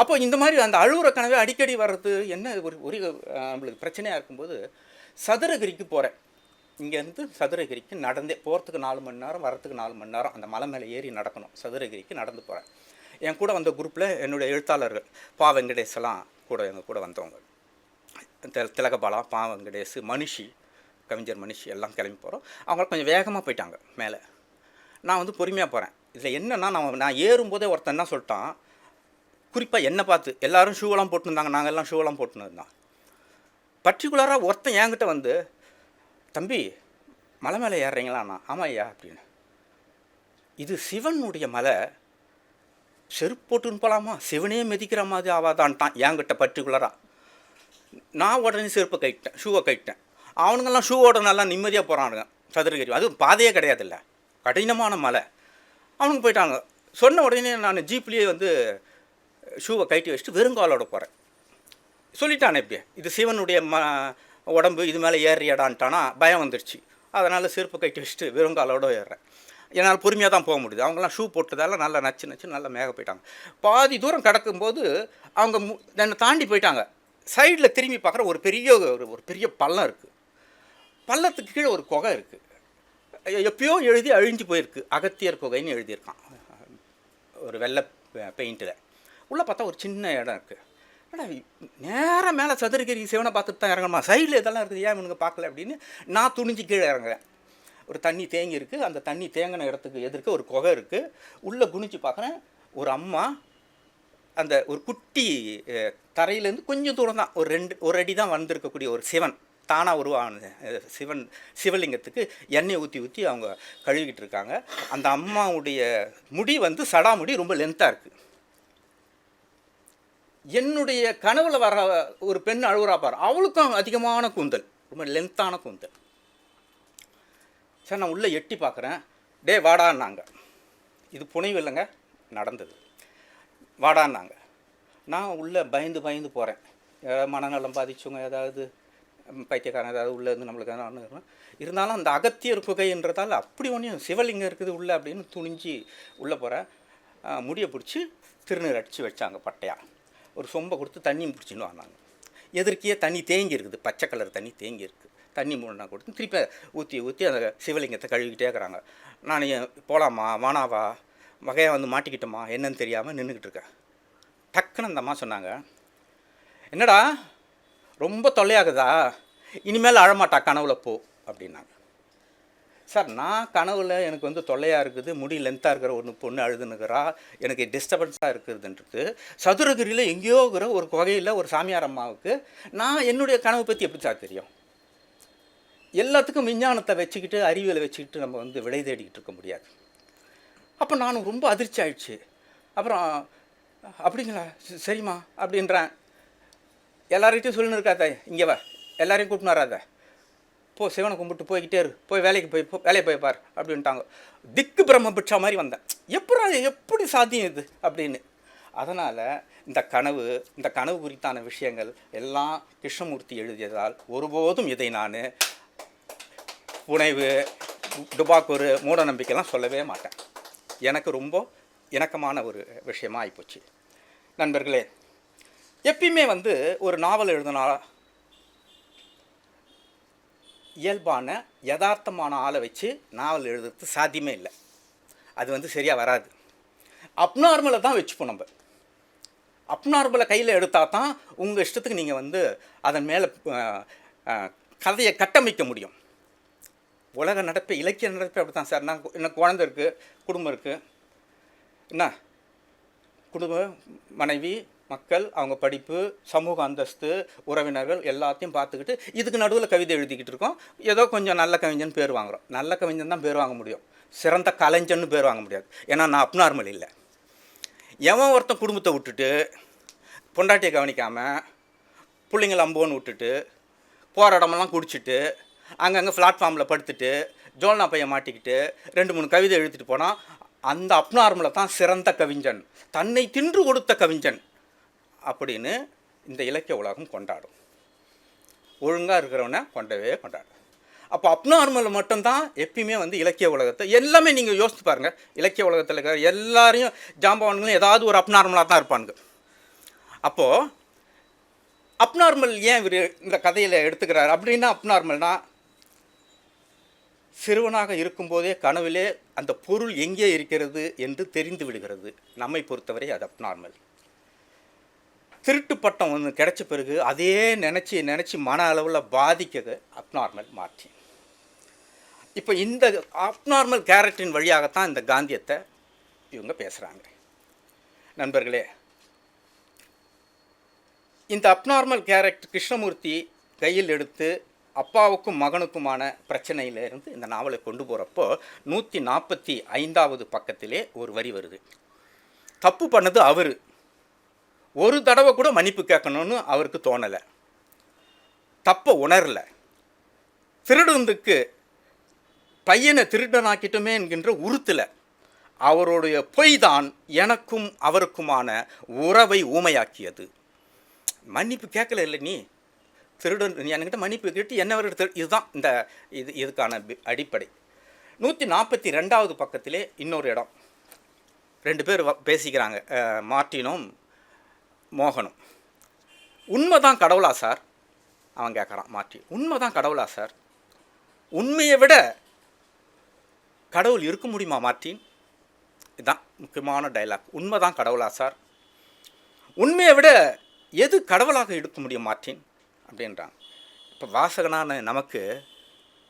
அப்போ இந்த மாதிரி அந்த அழுகுற கனவே அடிக்கடி வர்றது என்ன ஒரு நம்மளுக்கு பிரச்சனையாக இருக்கும்போது சதுரகிரிக்கு போகிறேன். இங்கேருந்து சதுரகிரிக்கு நடந்தே போகிறதுக்கு 4 மணி நேரம், வரத்துக்கு 4 மணி நேரம். அந்த மலை மேலே ஏறி நடக்கணும். சதுரகிரிக்கு நடந்து போகிறேன். என் கூட வந்த குரூப்பில் என்னுடைய எழுத்தாளர்கள் பா வெங்கடேஷெல்லாம் கூட எங்கள் கூட வந்தவங்க. திலகபாலா, பா வெங்கடேஷ், மனுஷி, கவிஞர் மனுஷி எல்லாம் கிளம்பி போகிறோம். அவங்க கொஞ்சம் வேகமாக போயிட்டாங்க மேலே. நான் வந்து பொறுமையாக போகிறேன். இதில் என்னென்னா நான் ஏறும்போதே ஒருத்தன் என்ன சொல்லிட்டான், குறிப்பாக என்னை பார்த்து எல்லாரும் ஷூவெல்லாம் போட்டுருந்தாங்க, நாங்கள் எல்லாம் ஷூவெல்லாம் போட்டுன்னு இருந்தோம். பர்டிகுலராக ஒருத்தன் என்கிட்ட வந்து, தம்பி மலை மேலே ஏறுறீங்களாண்ணா? ஆமாம் ஐயா அப்படின்னு. இது சிவனுடைய மலை, செருப்பு போட்டுன்னு போகலாமா? சிவனே மிதிக்கிற மாதிரி ஆவாதான்ட்டான் என்கிட்ட பர்டிகுலராக. நான் உடனே செருப்பை கைட்டேன், ஷூவை கைட்டேன். அவனுங்கெல்லாம் ஷூவோட நல்லா நிம்மதியாக போகிறானுங்க சதுரகிரி. அதுவும் பாதையே கிடையாது, இல்லை கடினமான மலை. அவனுங்க போயிட்டாங்க. சொன்ன உடனே நான் ஜீப்லேயே வந்து ஷூவை கட்டி வச்சுட்டு வெறுங்காலோட போகிறேன். சொல்லிட்டானே இப்படியே, இது சிவனுடைய உடம்பு, இது மேலே ஏறியடான்ட்டானா பயம் வந்துடுச்சு. அதனால் செருப்பை கட்டி வச்சுட்டு வெறுங்காலோட ஏறுறேன். என்னால் பொறுமையாக தான் போக முடியுது. அவங்களாம் ஷூ போட்டதால நல்லா நச்சு நல்லா மேக போயிட்டாங்க. பாதி தூரம் கிடக்கும்போது அவங்க என்னை தாண்டி போயிட்டாங்க. சைடில் திரும்பி பார்க்குற ஒரு பெரிய பள்ளம் இருக்குது. பள்ளத்துக்கு கீழே ஒரு குகை இருக்குது. எப்பயோ எழுதி அழிஞ்சு போயிருக்கு, அகத்தியர் குகைன்னு எழுதியிருக்கான் ஒரு வெள்ளை பெயிண்டில். உள்ளே பார்த்தா ஒரு சின்ன இடம் இருக்குது. ஆனால் நேராக மேலே சதுரகிரி சிவனை பார்த்துட்டு தான் இறங்கணுமா, சைடில் இதெல்லாம் இருக்குது, ஏன் இவனுங்க பார்க்கல அப்படின்னு நான் துணிஞ்சு கீழே இறங்குறேன். ஒரு தண்ணி தேங்கி இருக்குது. அந்த தண்ணி தேங்கின இடத்துக்கு எதிர்க்க ஒரு குகை இருக்குது. உள்ளே குனிச்சு பார்க்குறேன், ஒரு அம்மா அந்த ஒரு குட்டி தரையிலேருந்து கொஞ்சம் தூரம் தான், ஒரு அடி தான் வந்திருக்கக்கூடிய ஒரு சிவன், தானாக உருவான சிவலிங்கத்துக்கு எண்ணெய் ஊற்றி அவங்க கழுவிக்கிட்டு இருக்காங்க. அந்த அம்மாவுடைய முடி வந்து சடாமுடி ரொம்ப லென்த்தாக இருக்குது. என்னுடைய கனவுல வர ஒரு பெண் அழுகுறா பாரு, அவளுக்கும் அதிகமான கூந்தல், ரொம்ப லென்த்தான கூந்தல். சார் நான் உள்ளே எட்டி பார்க்குறேன். டே வாடான்னாங்க. இது புனைவு இல்லைங்க, நடந்தது. வாடான்னாங்க. நான் உள்ளே பயந்து போகிறேன். மனநலம் பாதிச்சவங்க ஏதாவது பைத்தியக்காரன் ஏதாவது உள்ளே இருந்து நம்மளுக்கு எதாவது இருந்தாலும் அந்த அகத்தியர் குகைன்றதால் அப்படி ஒன்றும் சிவலிங்கம் இருக்குது உள்ளே அப்படின்னு துணிஞ்சு உள்ளே போகிறேன். முடியை பிடிச்சி திருநீர் அடித்து வச்சாங்க பட்டையாக. ஒரு சொம்பை கொடுத்து தண்ணியும் பிடிச்சின்னு வந்தாங்க. எதிர்க்கையே தண்ணி தேங்கி இருக்குது, பச்சை கலர் தண்ணி தேங்கி இருக்குது. தண்ணி மூணா கொடுத்து திருப்பி ஊற்றி அந்த சிவலிங்கத்தை கழுவிக்கிட்டே இருக்கிறாங்க. நான் போகலாமா வானாவா வகையாக வந்து மாட்டிக்கிட்டோமா என்னன்னு தெரியாமல் நின்றுக்கிட்டு இருக்கேன். டக்குன்னு அந்த அம்மா சொன்னாங்க, என்னடா ரொம்ப தொல்லையாகுதா, இனிமேல் அழமாட்டா கனவுல போ அப்படின்னாங்க. சார் நான் கனவுல எனக்கு வந்து தொல்லையாக இருக்குது, முடி லென்த்தாக இருக்கிற ஒரு பொண்ணு அழுதுனுக்கிறா, எனக்கு டிஸ்டர்பன்ஸாக இருக்குதுன்றது சதுரகிரியில் எங்கேயோ இருக்கிற ஒரு குகையில் ஒரு சாமியார் அம்மாவுக்கு நான் என்னுடைய கனவை பற்றி எப்படி சார் தெரியும்? எல்லாத்துக்கும் விஞ்ஞானத்தை வச்சுக்கிட்டு அறிவியலை வச்சுக்கிட்டு நம்ம வந்து விடை தேடிக்கிட்டு இருக்க முடியாது. அப்போ நானும் ரொம்ப அதிர்ச்சி ஆயிடுச்சு. அப்புறம் அப்படிங்களா சரிம்மா அப்படின்றேன். எல்லார்கிட்டையும் சொல்லின்னு இருக்காத, இங்கே வா, எல்லாரையும் கூப்பிட்டு வராத, போ சிவனை கும்பிட்டு போய்கிட்டே இரு, போய் வேலையை போய் பார் அப்படின்ட்டாங்க. திக்கு பிரம்ம பிட்சா மாதிரி வந்தேன். எப்படி சாத்தியம் இது அப்படின்னு. அதனால் இந்த கனவு குறித்தான விஷயங்கள் எல்லாம் கிருஷ்ணமூர்த்தி எழுதியதால் ஒருபோதும் இதை நான் புனைவு டுபாக்கூர் மூட நம்பிக்கைலாம் சொல்லவே மாட்டேன். எனக்கு ரொம்ப இணக்கமான ஒரு விஷயமாக ஆகிப்போச்சு. நண்பர்களே, எப்பயுமே ஒரு நாவல் எழுதினா இயல்பான யதார்த்தமான ஆளை வச்சு நாவல் எழுதுறது சாத்தியமே இல்லை. அது சரியாக வராது. அப்நார்மலை தான் வச்சுப்போம். நம்ம அப்நார்மலை கையில் எடுத்தால் தான் உங்கள் இஷ்டத்துக்கு நீங்கள் அதன் மேலே கதையை கட்டமைக்க முடியும். உலக நடப்பு, இலக்கிய நடப்பு அப்படி தான் சார். எனக்கு குழந்தை இருக்குது, குடும்பம் இருக்குது, என்ன குடும்பம், மனைவி, மக்கள், அவங்க படிப்பு, சமூக அந்தஸ்து, உறவினர்கள் எல்லாத்தையும் பார்த்துக்கிட்டு இதுக்கு நடுவில் கவிதை எழுதிக்கிட்டு இருக்கோம். ஏதோ கொஞ்சம் நல்ல கவிஞன் பேர் வாங்குகிறோம். நல்ல கவிஞன் தான் பேர் வாங்க முடியும், சிறந்த கலைஞன்னு பேர் வாங்க முடியாது. ஏன்னா நான் அப்நார்மல் இல்லை. எவன் ஒருத்தன் குடும்பத்தை விட்டுட்டு, பொண்டாட்டியை கவனிக்காமல், பிள்ளைங்கள அம்போன்னு விட்டுட்டு, போகிற இடமெல்லாம் குடிச்சிட்டு, அங்கங்கே பிளாட்ஃபார்மில் படுத்துட்டு, ஜோல்னா பையன் மாட்டிக்கிட்டு 2-3 கவிதை எழுதிட்டு போனால் அந்த அப்நார்மலை தான் சிறந்த கவிஞன், தன்னை தின்று கொடுத்த கவிஞன் அப்படின்னு இந்த இலக்கிய உலகம் கொண்டாடும். ஒழுங்காக இருக்கிறவனை கொண்டாடும். அப்போ அப்நார்மல் மட்டும்தான் எப்பயுமே இலக்கிய உலகத்தை எல்லாமே நீங்கள் யோசித்து பாருங்கள். இலக்கிய உலகத்தில் இருக்கிற எல்லாரையும் ஜாம்பவான்களும் ஏதாவது ஒரு அப்நார்மலாக தான் இருப்பானுங்க. அப்போது அப்நார்மல் ஏன் இவர் இந்த கதையில் எடுத்துக்கிறார் அப்படின்னா, அப்நார்மல்னா சிறுவனாக இருக்கும்போதே கனவிலே அந்த பொருள் எங்கே இருக்கிறது என்று தெரிந்து விடுகிறது. நம்மை பொறுத்தவரை அது அப்நார்மல். திருட்டு பட்டம் ஒன்று கிடைச்ச பிறகு அதே நினச்சி மன அளவில் பாதிக்கிறது அப்நார்மல் மார்ட்டின். இப்போ இந்த அப்நார்மல் கேரக்டரின் வழியாகத்தான் இந்த காந்தியத்தை இவங்க பேசுகிறாங்க. நண்பர்களே, இந்த அப்நார்மல் கேரக்டர் கிருஷ்ணமூர்த்தி கையில் எடுத்து அப்பாவுக்கும் மகனுக்குமான பிரச்சனையிலிருந்து இந்த நாவலை கொண்டு போகிறப்போ 145வது பக்கத்திலே ஒரு வரி வருது. தப்பு பண்ணது அவர், ஒரு தடவை கூட மன்னிப்பு கேட்கணும்னு அவருக்கு தோணலை, தப்பை உணரலை. திருடுந்துக்கு பையனை திருடனாக்கிட்டோமே என்கின்ற உறுத்தில் அவருடைய பொய் தான் எனக்கும் அவருக்குமான உறவை ஊமையாக்கியது. மன்னிப்பு கேட்கல இல்லை, நீ திருடன், நீ என்கிட்ட மன்னிப்பு கேட்டு என்ன வர, இதுதான் இதுக்கான அடிப்படை. 142வது பக்கத்திலே இன்னொரு இடம், 2 பேர் பேசிக்கிறாங்க, மார்ட்டினும் மோகனும். உண்மைதான் கடவுளா சார்? அவன் கேட்குறான் மார்ட்டின், உண்மைதான் கடவுளா சார்? உண்மையை விட கடவுள் இருக்க முடியுமா மார்ட்டின்? இதுதான் முக்கியமான டைலாக். உண்மைதான் கடவுளா சார்? உண்மையை விட எது கடவுளாக எடுக்க முடியும் மார்ட்டின் அப்படின்றாங்க. இப்போ வாசகனான நமக்கு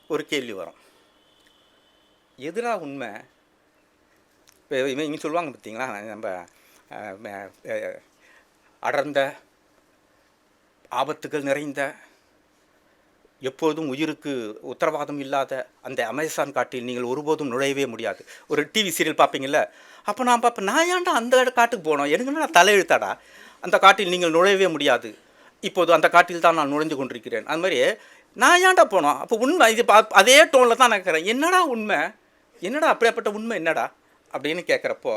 ஒரு கேள்வி வரும், எதுனா உண்மை? இப்போ இவங்க சொல்லுவாங்க பார்த்தீங்களா, நம்ம அடர்ந்த ஆபத்துகள் நிறைந்த, எப்போதும் உயிருக்கு உத்தரவாதம் இல்லாத அந்த அமேசான் காட்டில் நீங்கள் ஒருபோதும் நுழையவே முடியாது. ஒரு டிவி சீரியல் பார்ப்பீங்கள்ல, அப்போ நான் பார்ப்பேன், நான் ஏன்டா அந்த காட்டுக்கு போனோம், எனக்கு நான் தலையெழுத்தாடா, அந்த காட்டில் நீங்கள் நுழையவே முடியாது, இப்போது அந்த காட்டில் தான் நான் நுழைந்து கொண்டிருக்கிறேன். அது மாதிரி நான் ஏன்டா போனோம்? அப்போ உண்மை இது அதே டோனில் தான் நான் கேட்குறேன், என்னடா உண்மை, என்னடா அப்படியாப்பட்ட உண்மை என்னடா அப்படின்னு கேட்குறப்போ,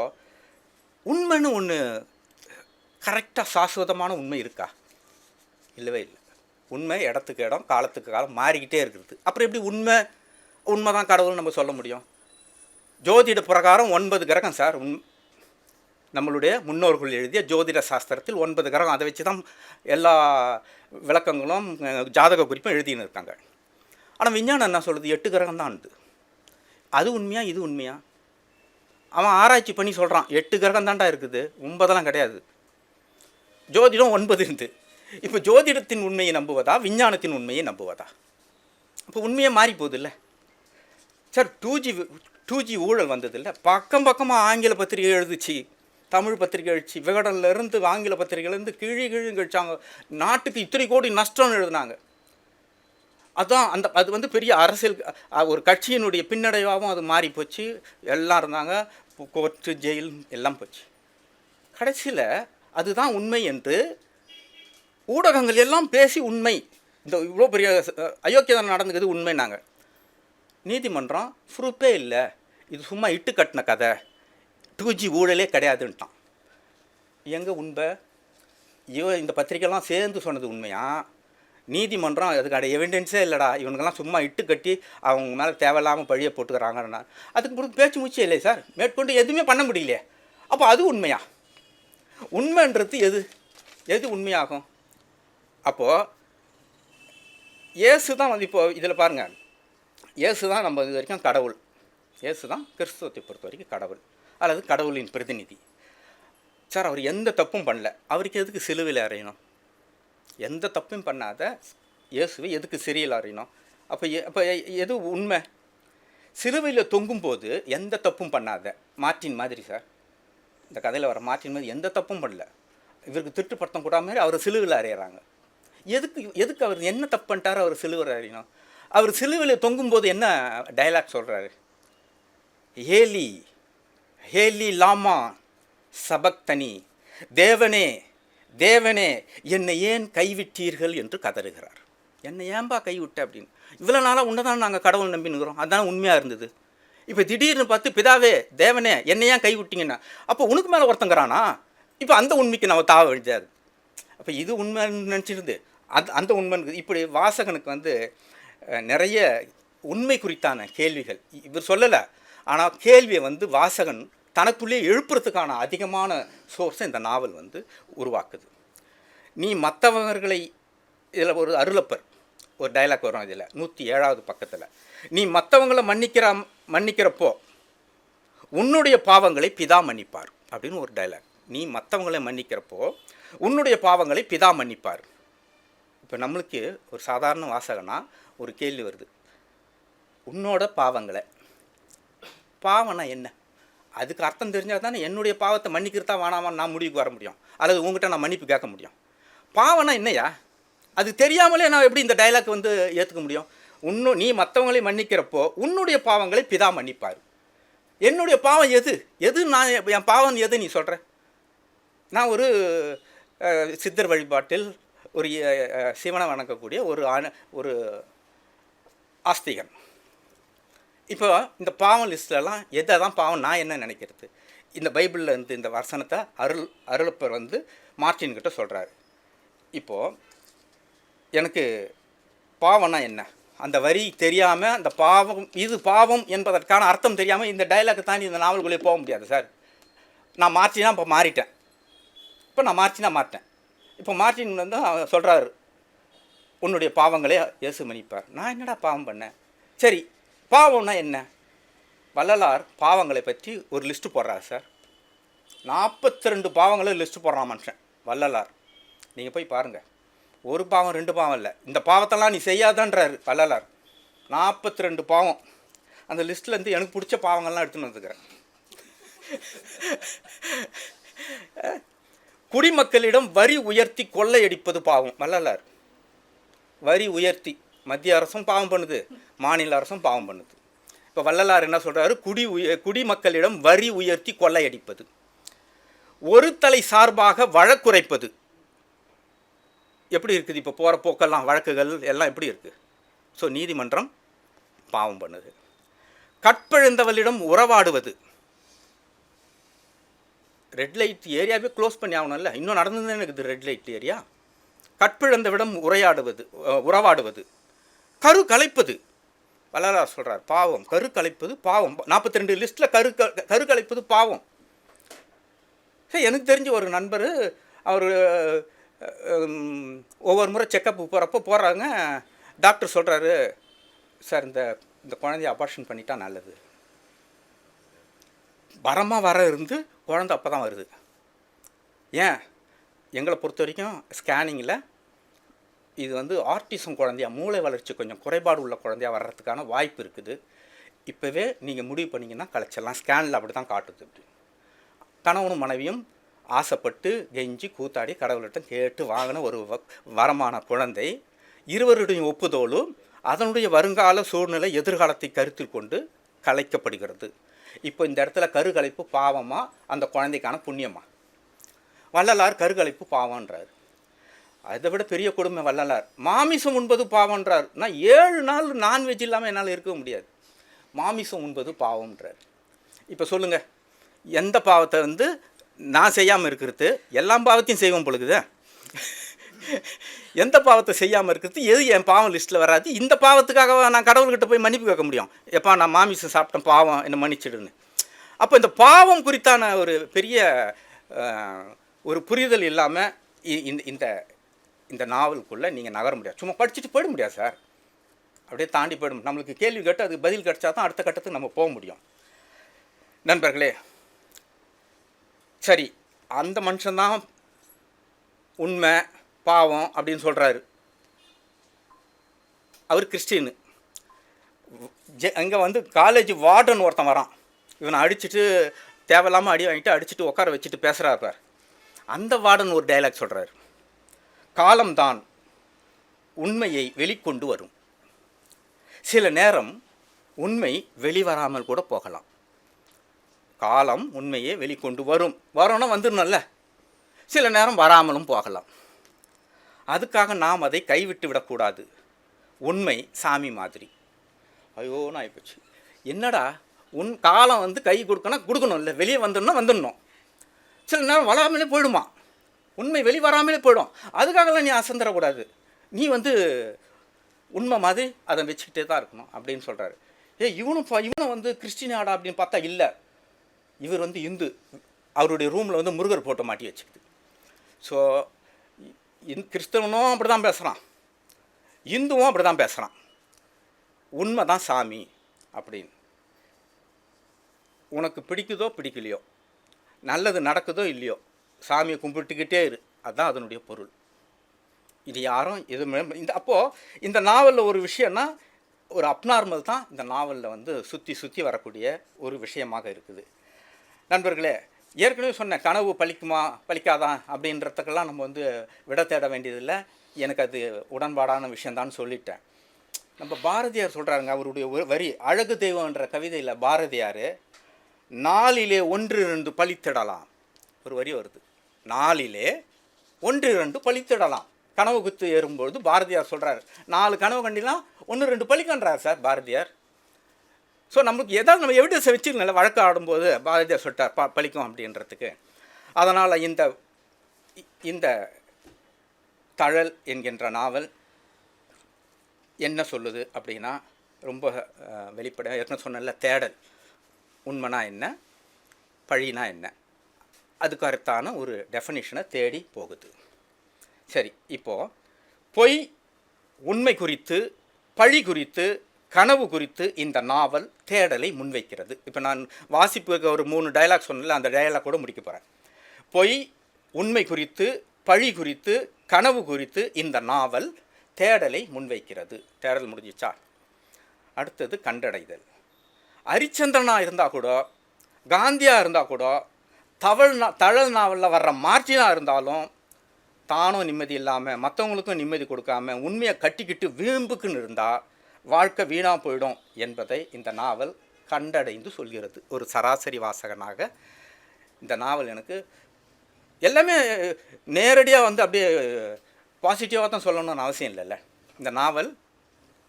உண்மைன்னு ஒன்று கரெக்டாக சாஸ்வதமான உண்மை இருக்கா? இல்லவே இல்லை. உண்மை இடத்துக்கு இடம், காலத்துக்கு காலம் மாறிக்கிட்டே இருக்கிறது. அப்புறம் எப்படி உண்மை தான் கடவுள்னு நம்ம சொல்ல முடியும்? ஜோதிட பிரகாரம் 9 கிரகம் சார். நம்மளுடைய முன்னோர்கள் எழுதிய ஜோதிட சாஸ்திரத்தில் 9 கிரகம், அதை வச்சு தான் எல்லா விளக்கங்களும் ஜாதக குறிப்பும் எழுதின்னு இருக்காங்க. ஆனால் விஞ்ஞானம் என்ன சொல்கிறது, 8 கிரகம் தான் உண்டு. அது உண்மையா இது உண்மையா? அவன் ஆராய்ச்சி பண்ணி சொல்கிறான் 8 கிரகம் தான்டா இருக்குது, 9 கிடையாது. ஜோதிடம் 9 இருந்து. இப்போ ஜோதிடத்தின் உண்மையை நம்புவதா, விஞ்ஞானத்தின் உண்மையை நம்புவதா? இப்போ உண்மையை மாறி போகுது இல்லை சார். 2G ஊழல் வந்தது இல்லை, பக்கமாக ஆங்கில பத்திரிகை எழுதுச்சு, தமிழ் பத்திரிகை எழுச்சி, விகடன்லேருந்து ஆங்கில பத்திரிகைலேருந்து கீழே கழிச்சாங்க. நாட்டுக்கு இத்தனை கோடி நஷ்டம்னு எழுதினாங்க. அதுதான் அது பெரிய அரசியல், ஒரு கட்சியினுடைய பின்னடைவாகவும் அது மாறி போச்சு. எல்லாம் இருந்தாங்க, கோர்ட்டு ஜெயில் எல்லாம் போச்சு. கடைசியில் அதுதான் உண்மை என்று ஊடகங்கள் எல்லாம் பேசி உண்மை, இந்த இவ்வளோ பெரிய அயோக்கியதான் நடந்துக்குது உண்மைனாங்க. நீதிமன்றம் ப்ரூஃபே இல்லை, இது சும்மா இட்டு கட்டின கதை, 2G ஊழலே கிடையாதுன்ட்டான். எங்கே உண்மை? இந்த பத்திரிக்கைலாம் சேர்ந்து சொன்னது உண்மையா, நீதிமன்றம் அதுக்கான எவிடன்ஸே இல்லைடா, இவனுங்கெல்லாம் சும்மா இட்டு கட்டி அவங்க மேலே தேவையில்லாமல் பழியை போட்டுக்கிறாங்கன்னா அதுக்கு பிறகு பேச்சு மூச்சே இல்லை சார், மேற்கொண்டு எதுவுமே பண்ண முடியலையே. அப்போ அது உண்மையா? உண்மைன்றது எது எது உண்மையாகும்? அப்போது இயேசு தான் வந்து இப்போது இதில் பாருங்கள், இயேசு தான் நம்ம இது வரைக்கும் கடவுள், இயேசு தான் கிறிஸ்துவத்தை பொறுத்த வரைக்கும் கடவுள் அல்லது கடவுளின் பிரதிநிதி. சார் அவர் எந்த தப்பும் பண்ணல, அவருக்கு எதுக்கு சிலுவையில் அறையணும்? எந்த தப்பும் பண்ணாத இயேசுவை எதுக்கு சிறையில் அறையணும்? அப்போ எது உண்மை? சிலுவையில் தொங்கும்போது எந்த தப்பும் பண்ணாத மார்ட்டின் மாதிரி சார், இந்த கதையில் வர மார்ட்டின் மாதிரி எந்த தப்பும் பண்ணல, இவருக்கு திருட்டுப்படுத்தம் கூட மாதிரி அவர் சிலுவையில் அறையிறாங்க. எதுக்கு அவர் என்ன தப்பு பண்ணிட்டார் அவர் சிலுவையில் அறையணும்? அவர் சிலுவையில் தொங்கும்போது என்ன டைலாக் சொல்கிறாரு? ஹேலி ஹேலி லாமா சபக்தனி, தேவனே தேவனே என்னை ஏன் கைவிட்டீர்கள் என்று கதறுகிறார். என்னை ஏன்பா கைவிட்ட அப்படின்னு. இவ்வளோ நாளாக உன்னை தான் நாங்கள் கடவுள் நம்பினுக்கிறோம், அதுதான் உண்மையாக இருந்தது. இப்போ திடீர்னு பார்த்து பிதாவே தேவனே என்னை ஏன் கைவிட்டீங்கன்னா, அப்போ உனக்கு மேலே ஒருத்தங்கிறானா? இப்போ அந்த உண்மைக்கு நம்ம தாவ வேண்டியது. அப்போ இது உண்மைன்னு நினச்சிருந்து அந்த உண்மைன்னு இப்படி வாசகனுக்கு வந்து நிறைய உண்மை குறித்தான கேள்விகள் இவர் சொல்லலை. ஆனால் கேள்வியை வந்து வாசகன் தனக்குள்ளே எழுப்புறதுக்கான அதிகமான சோர்ஸை இந்த நாவல் வந்து உருவாக்குது. நீ மற்றவர்களை, இதில் ஒரு அருளப்பர் ஒரு டைலாக் வரும் இதில் 107வது பக்கத்தில், நீ மற்றவங்களை மன்னிக்கிறப்போ உன்னுடைய பாவங்களை பிதா மன்னிப்பார் அப்படின்னு ஒரு டைலாக். நீ மற்றவங்களை மன்னிக்கிறப்போ உன்னுடைய பாவங்களை பிதா மன்னிப்பார். இப்போ நம்மளுக்கு ஒரு சாதாரண வாசகனா ஒரு கேள்வி வருது, உன்னோட பாவங்களை, பாவம்னா என்ன? அதுக்கு அர்த்தம் தெரிஞ்சால் தானே என்னுடைய பாவத்தை மன்னிக்கிறதா வேணாமான்னு நான் முடிவுக்கு வர முடியும், அல்லது உங்கள்கிட்ட நான் மன்னிப்பு கேட்க முடியும். பாவம்னா என்னையா? அது தெரியாமலே நான் எப்படி இந்த டைலாக் வந்து ஏற்றுக்க முடியும்? நீ மற்றவங்களை மன்னிக்கிறப்போ உன்னுடைய பாவங்களை பிதா மன்னிப்பார். என்னுடைய பாவம் எது நான் என் பாவம் எது நீ சொல்கிற? நான் ஒரு சித்தர் வழிபாட்டில் ஒரு சிவனை வணங்கக்கூடிய ஒரு ஆஸ்திகன். இப்போ இந்த பாவம் லிஸ்ட்லலாம் எதை தான் பாவம் நான் என்ன நினைக்கிறது? இந்த பைபிளில் இருந்து இந்த வசனத்தை அருளப்பர் வந்து மார்ட்டின்கிட்ட சொல்கிறாரு. இப்போது எனக்கு பாவம்னா என்ன அந்த வரி தெரியாமல், அந்த பாவம் இது பாவம் என்பதற்கான அர்த்தம் தெரியாமல் இந்த டைலாக்கை தாண்டி இந்த நாவல்குள்ளே போக முடியாது சார். நான் மார்ட்டினா இப்போ மாறிட்டேன், மாறிட்டேன். இப்போ மார்ட்டின் வந்து சொல்கிறாரு உன்னுடைய பாவங்களே இயேசு மன்னிப்பார். நான் என்னடா பாவம் பண்ணேன்? சரி, பாவம்னா என்ன? வள்ளலார் பாவங்களை பற்றி ஒரு லிஸ்ட்டு போடுறாரு சார். 42 பாவங்களை லிஸ்ட்டு போடுறான் மனுஷன் வள்ளலார். நீங்கள் போய் பாருங்கள், ஒரு பாவம் 2 பாவம் இல்லை, இந்த பாவத்தெல்லாம் நீ செய்யாதன்றாரு வள்ளலார். 42 பாவம். அந்த லிஸ்ட்லேருந்து எனக்கு பிடிச்ச பாவங்கள்லாம் எடுத்துன்னு வந்துக்கிறேன். குடிமக்களிடம் வரி உயர்த்தி கொள்ளையடிப்பது பாவம் வள்ளலார். வரி உயர்த்தி மத்திய அரசும் பாவம் பண்ணுது, மாநில அரசும் பாவம் பண்ணுது. இப்போ வள்ளலார் என்ன சொல்கிறாரு? குடிமக்களிடம் வரி உயர்த்தி கொள்ளையடிப்பது, ஒரு தலை சார்பாக வழக்குரைப்பது. எப்படி இருக்குது இப்போ போகிற போக்கெல்லாம், வழக்குகள் எல்லாம் எப்படி இருக்குது? ஸோ நீதிமன்றம் பாவம் பண்ணுது. கற்பழிந்தவளிடம் உறவாடுவது, ரெட் லைட் ஏரியாவே க்ளோஸ் பண்ணி ஆகணும்ல, இன்னும் நடந்துதான் இருக்குது ரெட் லைட் ஏரியா. கற்பிழந்தவிடம் உறவாடுவது, கரு கலைப்பது. வள்ளலார் சொல்கிறார் பாவம், கரு கலைப்பது பாவம். 42 லிஸ்ட்டில் கரு கலைப்பது பாவம். சரி, எனக்கு தெரிஞ்ச ஒரு நண்பர், அவர் ஒவ்வொரு முறை செக்கப் போகிறாங்க, டாக்டர் சொல்கிறாரு, சார் இந்த குழந்தைய அபார்ஷன் பண்ணிட்டா நல்லது. வர இருந்து குழந்தை அப்போ தான் வருது. ஏன்? எங்களை பொறுத்த வரைக்கும் ஸ்கேனிங்கில் இது வந்து ஆர்டிசம் குழந்தையா, மூளை வளர்ச்சி கொஞ்சம் குறைபாடு உள்ள குழந்தையா வர்றதுக்கான வாய்ப்பு இருக்குது. இப்போவே நீங்கள் முடிவு பண்ணிங்கன்னா கலைச்சிடலாம், ஸ்கேனில் அப்படி தான் காட்டுது. கணவனும் மனைவியும் ஆசைப்பட்டு கெஞ்சி கூத்தாடி கடவுள்கிட்ட கேட்டு வாங்கின ஒரு வரமான குழந்தை, இருவருடைய ஒப்புதோலும் அதனுடைய வருங்கால சூழ்நிலை எதிர்காலத்தை கருத்தில் கொண்டு கலைக்கப்படுகிறது. இப்போ இந்த இடத்துல கருகலைப்பு பாவமா, அந்த குழந்தைக்கான புண்ணியமா? வள்ளலார் கருகலைப்பு பாவன்றார். அதை விட பெரிய கொடுமை வள்ளலார் மாமிசம் உண்பது பாவன்றார். நான் 7 நாள் நான்வெஜ் இல்லாமல் என்னால் இருக்க முடியாது, மாமிசம் உண்பது பாவம்ன்றார். இப்போ சொல்லுங்கள், எந்த பாவத்தை வந்து நான் செய்யாமல் இருக்கிறது? எல்லா பாவத்தையும் செய்வோம் பொழுது. எந்த பாவத்தை செய்யாமல் இருக்கிறது எது என் பாவம் லிஸ்ட்டில் வராது. இந்த பாவத்துக்காக நான் கடவுள்கிட்ட போய் மன்னிப்பு கேட்க முடியும். எப்பா நான் மாமிசம் சாப்பிட்டேன் பாவம் என்னை மன்னிச்சிடுன்னு. அப்போ இந்த பாவம் குறித்தான ஒரு பெரிய ஒரு புரிதல் இல்லாமல் இந்த இந்த நாவலுக்குள்ளே நீங்கள் நகர முடியாது. சும்மா படிச்சுட்டு போயிட முடியாது சார். அப்படியே தாண்டி போயிடும். நம்மளுக்கு கேள்வி கேட்டு அதுக்கு பதில் கிடச்சா தான் அடுத்த கட்டத்துக்கு நம்ம போக முடியும். நண்பர்களே, சரி, அந்த மனுஷன்தான் உண்மை பாவம் அப்படின்னு சொல்கிறாரு. அவர் கிறிஸ்டின்னு. அங்கே வந்து காலேஜ் வார்டன் ஒருத்தன் வரான். இவனை அடிச்சுட்டு தேவையில்லாமல் அடி வாங்கிட்டு அடிச்சுட்டு உட்கார வச்சுட்டு பேசுகிறார். அந்த வார்டன் ஒரு டைலாக் சொல்கிறார். காலம்தான் உண்மையை வெளிக்கொண்டு வரும். சில நேரம் உண்மை வெளிவராமல் கூட போகலாம். காலம் உண்மையை வெளிக்கொண்டு வரும்னா வந்துடணும்ல. சில நேரம் வராமலும் போகலாம். அதுக்காக நாம் அதை கைவிட்டு விடக்கூடாது. உண்மை சாமி மாதிரி. ஐயோ நான் ஆகிப்போச்சு. என்னடா காலம் வந்து கை கொடுக்கணும் இல்லை, வெளியே வந்துடணும். சில நேரம் வராமலே போயிடுமா, உண்மை வெளிவராமலே போயிடும். அதுக்காகலாம் நீ அசந்துடக்கூடாது. நீ வந்து உண்மை மாதிரி அதை வச்சுக்கிட்டே தான் இருக்கணும் அப்படின்னு சொல்கிறாரு. இவனை வந்து கிறிஸ்டினாடா அப்படின்னு பார்த்தா இல்லை, இவர் வந்து இந்து. அவருடைய ரூமில் வந்து முருகர் போட்டோ மாட்டி வச்சுக்குது. ஸோ கிறிஸ்தவனும் அப்படி தான் பேசுகிறான், இந்துவும் அப்படி தான் பேசுகிறான். உண்மை தான் சாமி அப்படின்னு. உனக்கு பிடிக்குதோ பிடிக்கலையோ, நல்லது நடக்குதோ இல்லையோ, சாமியை கும்பிட்டுக்கிட்டே இரு. அதுதான் அதனுடைய பொருள். இது யாரும் இந்த அப்போது இந்த நாவலில் ஒரு விஷயம்னா ஒரு அப்நார்மல் தான் இந்த நாவலில் வந்து சுற்றி வரக்கூடிய ஒரு விஷயமாக இருக்குது. நண்பர்களே, ஏற்கனவே சொன்ன கனவு பலிக்குமா பலிக்காதான் அப்படின்றதுக்கெல்லாம் நம்ம வந்து விட தேட வேண்டியதில்லை. எனக்கு அது உடன்பாடான விஷயந்தான்னு சொல்லிட்டேன். நம்ம பாரதியார் சொல்கிறாருங்க, அவருடைய வரி அழகு தெய்வம்ன்ற கவிதையில் பாரதியார் நாளிலே 1-2 பழித்திடலாம் ஒரு வரி வருது. நாளிலே 1-2 பழித்திடலாம். கனவு குத்து ஏறும்பொழுது பாரதியார் சொல்கிறார், 4 கனவு கண்டிலாம் 1-2 பழிக்கன்றார் சார் பாரதியார். ஸோ நம்மளுக்கு ஏதாவது நம்ம எவிடன்ஸை வச்சுக்கல, வழக்கு ஆடும்போது பாரதியார் சொல்லிட்டார் பழிக்கும் அப்படின்றதுக்கு. அதனால் இந்த தழல் என்கின்ற நாவல் என்ன சொல்லுது அப்படின்னா, ரொம்ப வெளிப்படையாக ஏற்கனவே சொன்னல, தேடல். உண்மைனா என்ன, பழினா என்ன, அதுக்கு அர்த்தான ஒரு டெஃபனிஷனை தேடி போகுது. சரி, இப்போது பொய், உண்மை குறித்து, பழி குறித்து, கனவு குறித்து இந்த நாவல் தேடலை முன்வைக்கிறது. இப்போ நான் வாசிப்புக்கு ஒரு 3 டைலாக் சொன்னல, அந்த டைலாக் கூட முடிக்க போகிறேன். பொய், உண்மை குறித்து, பழி குறித்து, கனவு குறித்து இந்த நாவல் தேடலை முன்வைக்கிறது. தேடல் முடிஞ்சிச்சா? அடுத்தது கண்டடைதல். ஹரிச்சந்திரனாக இருந்தால் கூட, காந்தியாக இருந்தால் கூட, தழல் நாவலில் வர்ற மார்ட்டினாக இருந்தாலும் தானும் நிம்மதி இல்லாமல் மற்றவங்களுக்கும் நிம்மதி கொடுக்காம உண்மையை கட்டிக்கிட்டு வீம்புக்குன்னு இருந்தால் வாழ்க்கை வீணாக போயிடும் என்பதை இந்த நாவல் கண்டடைந்து சொல்கிறது. ஒரு சராசரி வாசகனாக இந்த நாவல் எனக்கு எல்லாமே நேரடியாக வந்து அப்படியே பாசிட்டிவாக தான் சொல்லணும்னு அவசியம் இல்லைல்ல. இந்த நாவல்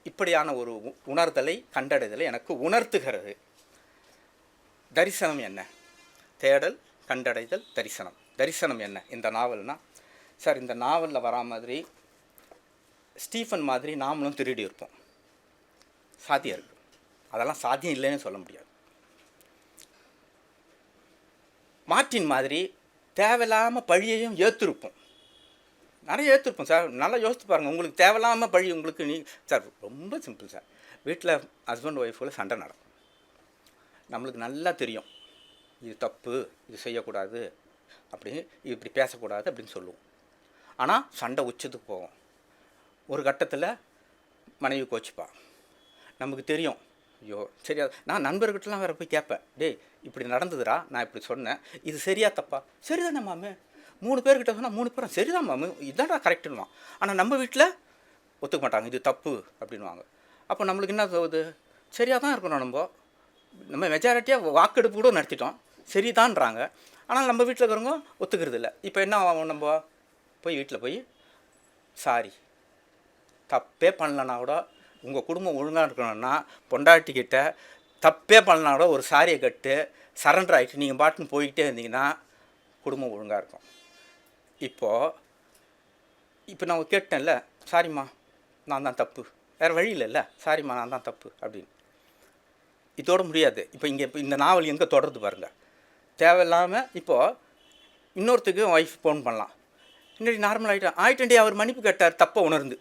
இப்படியான ஒரு உணர்தலை, கண்டடைதலை எனக்கு உணர்த்துகிறது. தரிசனம் என்ன? தேடல், கண்டடைதல், தரிசனம். தரிசனம் என்ன இந்த நாவல்னால், சார் இந்த நாவலில் வரா மாதிரி ஸ்டீஃபன் மாதிரி நாமளும் திருடி இருப்போம். சாத்தியம் இருக்குது. அதெல்லாம் சாத்தியம் இல்லைன்னு சொல்ல முடியாது. மார்ட்டின் மாதிரி தேவையில்லாமல் பழியையும் ஏற்றிருப்போம். நிறைய ஏற்றிருப்போம் சார். நல்லா யோசித்து பாருங்கள். உங்களுக்கு தேவையில்லாமல் பழி உங்களுக்கு சார் ரொம்ப சிம்பிள் சார். வீட்டில் ஹஸ்பண்ட் ஒய்ஃபுல சண்டை நடக்கும். நம்மளுக்கு நல்லா தெரியும் இது தப்பு, இது செய்யக்கூடாது, அப்படின்னு இப்படி பேசக்கூடாது அப்படின்னு சொல்லுவோம். ஆனால் சண்டை உச்சத்துக்கு போகும். ஒரு கட்டத்தில் மனைவி கோச்சிப்பா. நமக்கு தெரியும், ஐயோ சரியா. நான் நண்பர்கிட்டலாம் வேறு போய் கேட்பேன், டேய் இப்படி நடந்ததுடா, நான் இப்படி சொன்னேன், இது சரியா தப்பா? சரிதானே மாமு. 3 பேர்கிட்ட சொன்னால் 3 பேரும் சரிதான் மாமு, இதான்டா கரெக்டுன்னுவான். ஆனால் நம்ம வீட்டில் ஒத்துக்க மாட்டாங்க, இது தப்பு அப்படின்வாங்க. அப்போ நம்மளுக்கு என்ன தோகுது? சரியாக தான் இருக்கணும். நம்ம மெஜாரிட்டியாக வாக்கெடுப்பு கூட நடத்திட்டோம், சரிதான்றாங்க. ஆனால் நம்ம வீட்டில் இருக்கிறவங்க ஒத்துக்கிறது இல்லை. இப்போ என்ன ஆகும்? நம்ம போய் வீட்டில் போய் சாரி, தப்பே பண்ணலன்னா கூட உங்கள் குடும்பம் ஒழுங்காக இருக்கணும்னா பொண்டாட்டிக்கிட்ட தப்பே பண்ணலனா கூட ஒரு சாரியை கட்டு சரண்டர் ஆகிட்டு நீங்கள் பாட்டுன்னு போய்கிட்டே இருந்தீங்கன்னா குடும்பம் ஒழுங்காக இருக்கும். இப்போது இப்போ நான் கேட்டேன்ல, சாரிம்மா நான் தான் தப்பு, வேறு வழி இல்லைல்ல, சாரிம்மா நான் தான் தப்பு அப்படின்னு. இதோட முடியாது. இப்போ இந்த நாவல் எங்கே தொடருது பாருங்கள். தேவையில்லாமல் இப்போது இன்னொருத்துக்கு ஒய்ஃப் ஃபோன் பண்ணலாம், இன்னடி நார்மல் ஆகிட்டேன்டி அவர் மன்னிப்பு கேட்டார் தப்பை உணர்ந்து.